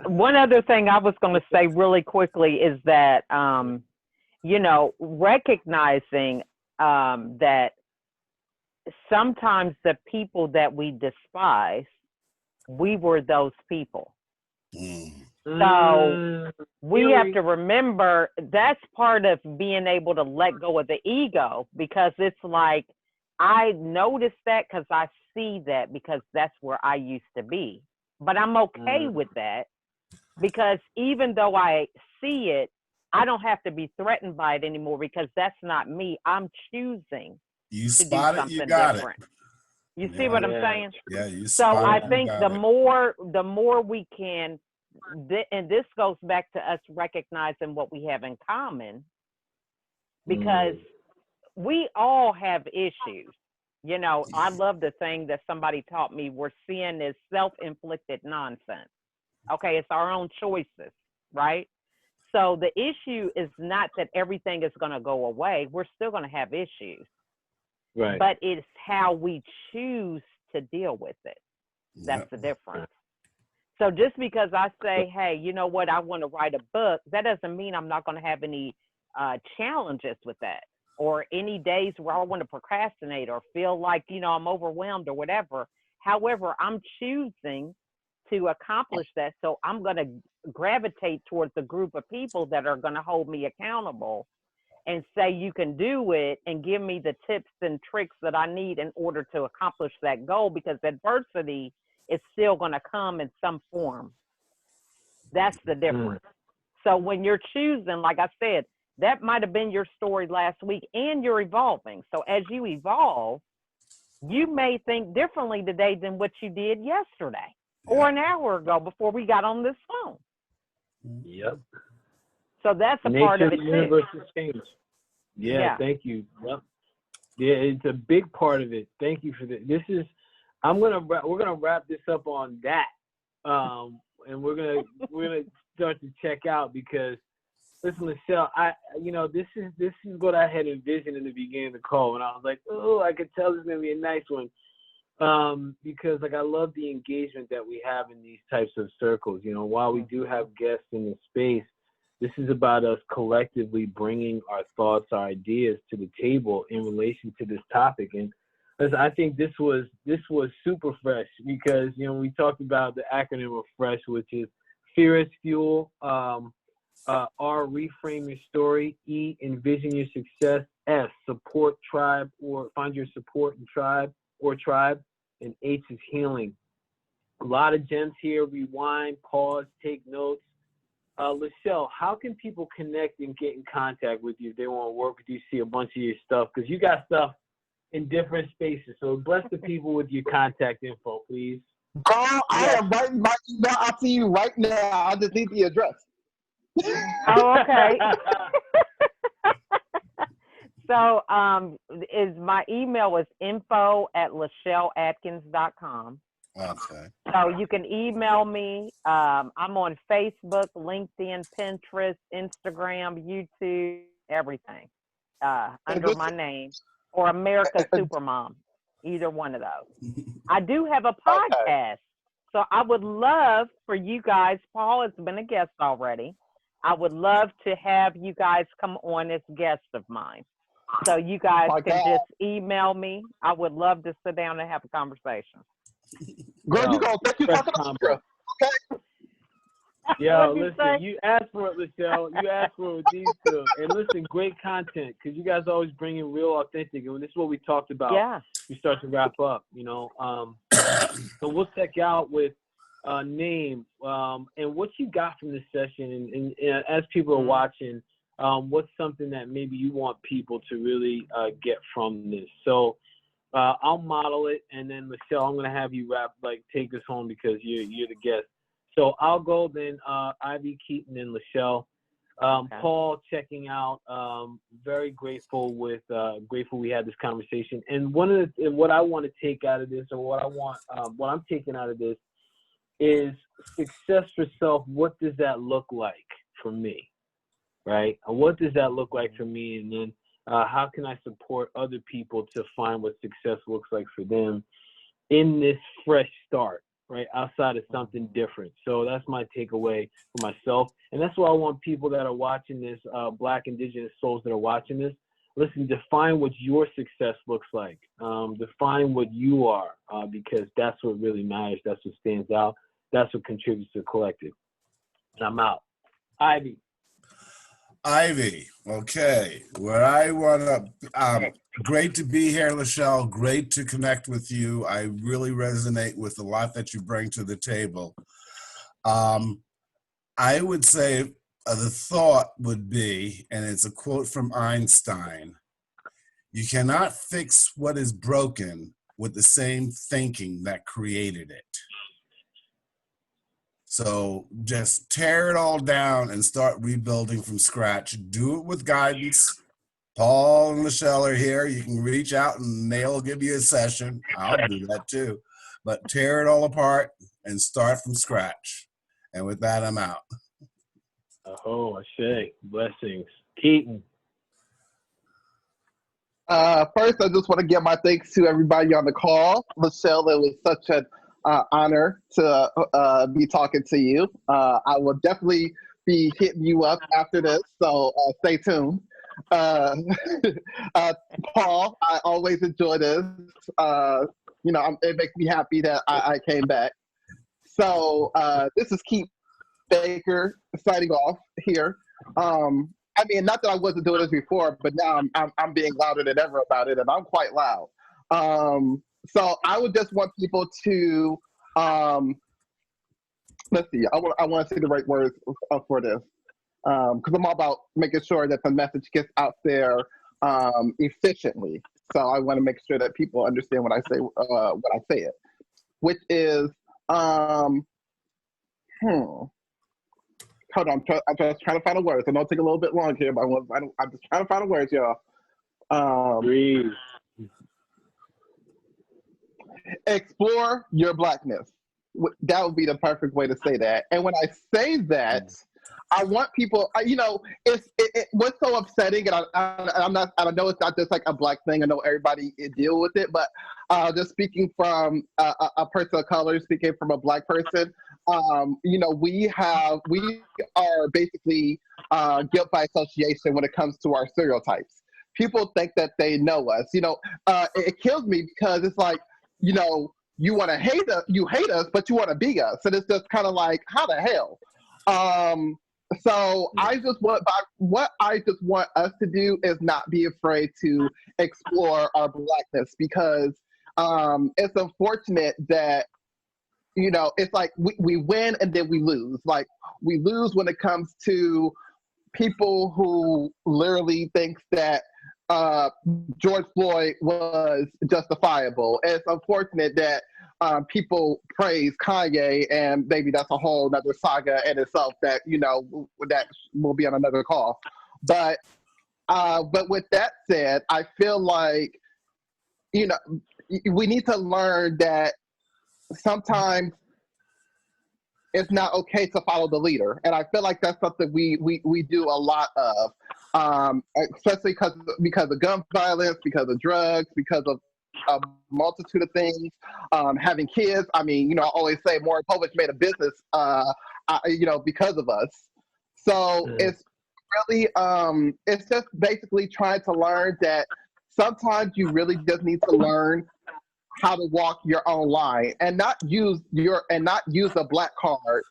One other thing I was going to say really quickly is that, you know, recognizing that sometimes the people that we despise, we were those people. So we have to remember that's part of being able to let go of the ego, because it's like, I noticed that because I see that, because that's where I used to be. But I'm okay with that, because even though I see it, I don't have to be threatened by it anymore, because that's not me. I'm choosing to do something different. You see what I'm saying? Yeah, you so I think the more we can, and this goes back to us recognizing what we have in common, because we all have issues. You know, I love the thing that somebody taught me, where sin is self-inflicted nonsense. Okay, it's our own choices, right? So the issue is not that everything is going to go away. We're still going to have issues. Right. But it's how we choose to deal with it. That's the difference. So just because I say, hey, you know what, I want to write a book, that doesn't mean I'm not going to have any challenges with that, or any days where I want to procrastinate or feel like, you know, I'm overwhelmed or whatever. However, I'm choosing to accomplish that. So I'm going to gravitate towards a group of people that are going to hold me accountable and say, you can do it, and give me the tips and tricks that I need in order to accomplish that goal, because adversity is still going to come in some form. That's the difference. So when you're choosing, like I said, that might have been your story last week, and you're evolving. So as you evolve, you may think differently today than what you did yesterday or an hour ago before we got on this phone. Yep. So that's a part of it too. Universe has changed. Yeah, thank you. Yep. Yeah, it's a big part of it. Thank you for that. We're gonna wrap this up on that, and we're gonna start to check out, because listen, LaChelle, this is what I had envisioned in the beginning of the call, and I was like, oh, I could tell this is gonna be a nice one, because like I love the engagement that we have in these types of circles. You know, while we do have guests in the space, this is about us collectively bringing our thoughts, our ideas to the table in relation to this topic. And I think this was super fresh, because, you know, we talked about the acronym of F.R.E.S.H, which is Fear is Fuel, R, Reframe Your Story, E, Envision Your Success, S, Support Tribe, or Find Your Support and Tribe, and H is Healing. A lot of gems here. Rewind, pause, take notes. LaChelle, how can people connect and get in contact with you if they want to work with you, see a bunch of your stuff? Because you got stuff in different spaces. So bless the people with your contact info, please. Carl, I am writing my email out to you right now. I just need the address. Oh, okay. So my email is info@LaChelleAdkins.com. Okay. So you can email me. I'm on Facebook, LinkedIn, Pinterest, Instagram, YouTube, everything under my name, or America's Supermom, either one of those. I do have a podcast, so I would love for you guys, Paul has been a guest already, I would love to have you guys come on as guests of mine. So you guys can just email me. I would love to sit down and have a conversation. Girl, you gonna think you talking about, girl. Okay. Yo, listen, you asked for it, LaChelle. You asked for it with these two. And listen, great content, because you guys always bring in real authentic. And this is what we talked about. Yeah. We start to wrap up, you know. So we'll check out with name and what you got from this session. And as people are watching, what's something that maybe you want people to really get from this? So I'll model it, and then LaChelle, I'm gonna have you take this home, because you're the guest. So I'll go then. Ivy, Keaton, and LaChelle. Paul, checking out. Very grateful grateful we had this conversation. And what I want to take out of this, or what I'm taking out of this, is success for self. What does that look like for me, right? What does that look like for me? And then how can I support other people to find what success looks like for them in this fresh start, right? Outside of something different. So that's my takeaway for myself. And that's why I want people that are watching this, Black, Indigenous souls that are watching this, listen, define what your success looks like. Define what you are, because that's what really matters. That's what stands out. That's what contributes to the collective. And I'm out. Ivy, okay. Where I want to, great to be here, LaChelle. Great to connect with you. I really resonate with a lot that you bring to the table. I would say the thought would be, and it's a quote from Einstein, you cannot fix what is broken with the same thinking that created it. So just tear it all down and start rebuilding from scratch. Do it with guidance, Paul and LaChelle are here. You can reach out and they'll give you a session. I'll do that too. But tear it all apart and start from scratch. And with that, I'm out. Oh, Ashe. Blessings. Keaton. First, I just want to give my thanks to everybody on the call. LaChelle, it was such an honor to be talking to you. I will definitely be hitting you up after this, so stay tuned. Paul, I always enjoy this. It makes me happy that I came back. So this is Keith Baker signing off here. I mean, not that I wasn't doing this before, but now I'm being louder than ever about it, and I'm quite loud. So I would just want people to let's see. I want to say the right words for this, because I'm all about making sure that the message gets out there efficiently. So I want to make sure that people understand when I say it, which is Hold on, I'm just trying to find the words. I know it'll take a little bit long here, but I'm just trying to find the words, y'all. Breathe. Explore your Blackness. That would be the perfect way to say that. And when I say that, I want people. What's so upsetting, and I know it's not just like a Black thing. I know everybody deal with it, but just speaking from a person of color, speaking from a Black person. We are basically guilt by association when it comes to our stereotypes. People think that they know us. It kills me because it's like, you want to hate us, but you want to be us. And it's just kind of like, how the hell? So what I just want us to do is not be afraid to explore our Blackness, because it's unfortunate that it's like we win and then we lose. Like, we lose when it comes to people who literally thinks that George Floyd was justifiable. And it's unfortunate that people praise Kanye, and maybe that's a whole other saga in itself that that will be on another call. But with that said, I feel like we need to learn that sometimes it's not okay to follow the leader. And I feel like that's something we do a lot of, especially because of gun violence, because of drugs, because of a multitude of things, having kids. I mean, I always say Maury Povich made a business, because of us. So it's really, it's just basically trying to learn that sometimes you really just need to learn how to walk your own line and not use a Black card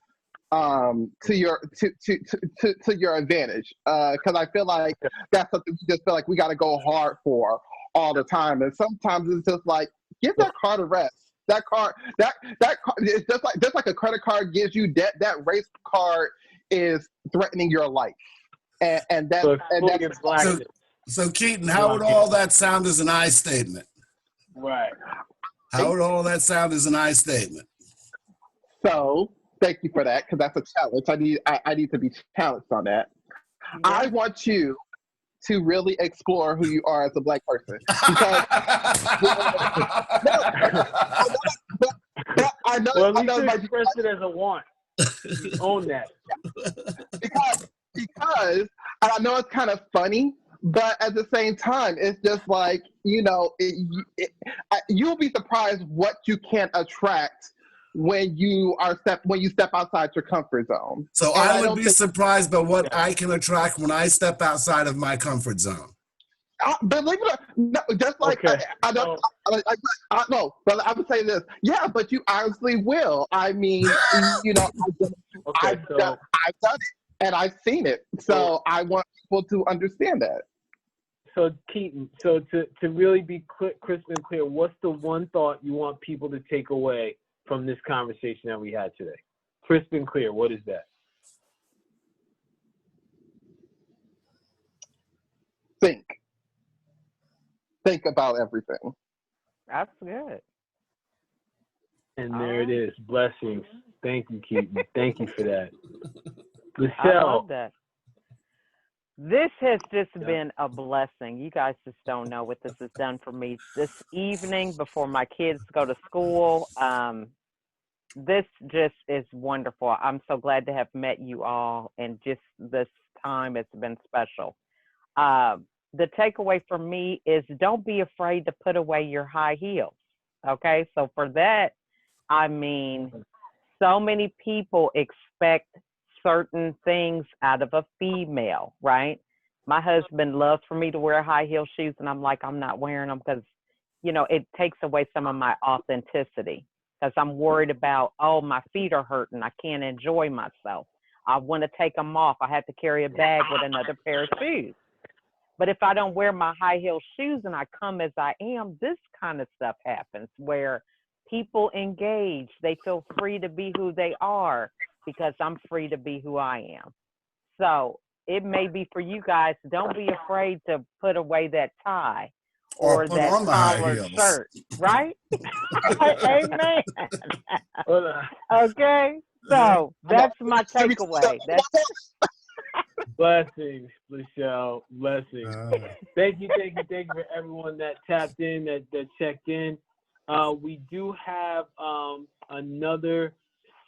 to your advantage. Because I feel like that's something we just feel like we got to go hard for all the time, and sometimes it's just like, give that card a rest. That card, it's just like a credit card gives you debt. That race card is threatening your life, and that's so Keaton, how would all that sound as an I statement? Right. How would all that sound as an I statement? So thank you for that, because that's a challenge. I need to be challenged on that. Yeah. I want you to really explore who you are as a Black person, because I know. Well, at least express it as a want. Own that. Because I know it's kind of funny, but at the same time, it's just like, you'll be surprised what you can attract when you step outside your comfort zone. So I would be surprised by what I can attract when I step outside of my comfort zone. Believe it or not, just like okay. I know, but I would say this. Yeah, but you honestly will. I mean, I've done it and I've seen it. So I want people to understand that. So Keaton, to really be crisp and clear, what's the one thought you want people to take away from this conversation that we had today? Crisp and clear, what is that? Think about everything. That's good. And there it is. Blessings. Thank you, Keaton. Thank you for that. LaChelle. I love that. This has just been a blessing. You guys just don't know what this has done for me this evening before my kids go to school. This just is wonderful. I'm so glad to have met you all, and just this time it's been special. The takeaway for me is don't be afraid to put away your high heels. Okay, so for that, I mean, so many people expect certain things out of a female, right? My husband loves for me to wear high heel shoes, and I'm like, I'm not wearing them because, you know, it takes away some of my authenticity, because I'm worried about, oh, my feet are hurting, I can't enjoy myself, I want to take them off, I have to carry a bag with another pair of shoes. But if I don't wear my high heel shoes and I come as I am, this kind of stuff happens where people engage, they feel free to be who they are because I'm free to be who I am. So it may be for you guys, don't be afraid to put away that tie or put that on the high collared heels. shirt, right? Amen. Okay, so that's my takeaway. That's blessings, LaChelle, blessings. Thank you for everyone that tapped in, that checked in. We do have another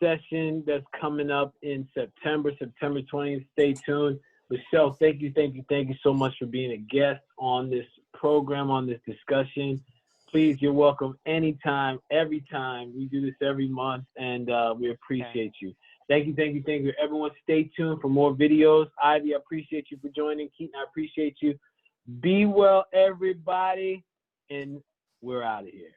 session that's coming up in September 20th. Stay tuned. LaChelle, thank you so much for being a guest on this program, on this discussion. Please, you're welcome anytime, every time. We do this every month, and we appreciate you. Thank you. Everyone, stay tuned for more videos. Ivy, I appreciate you for joining. Keaton, I appreciate you. Be well, everybody, and we're out of here.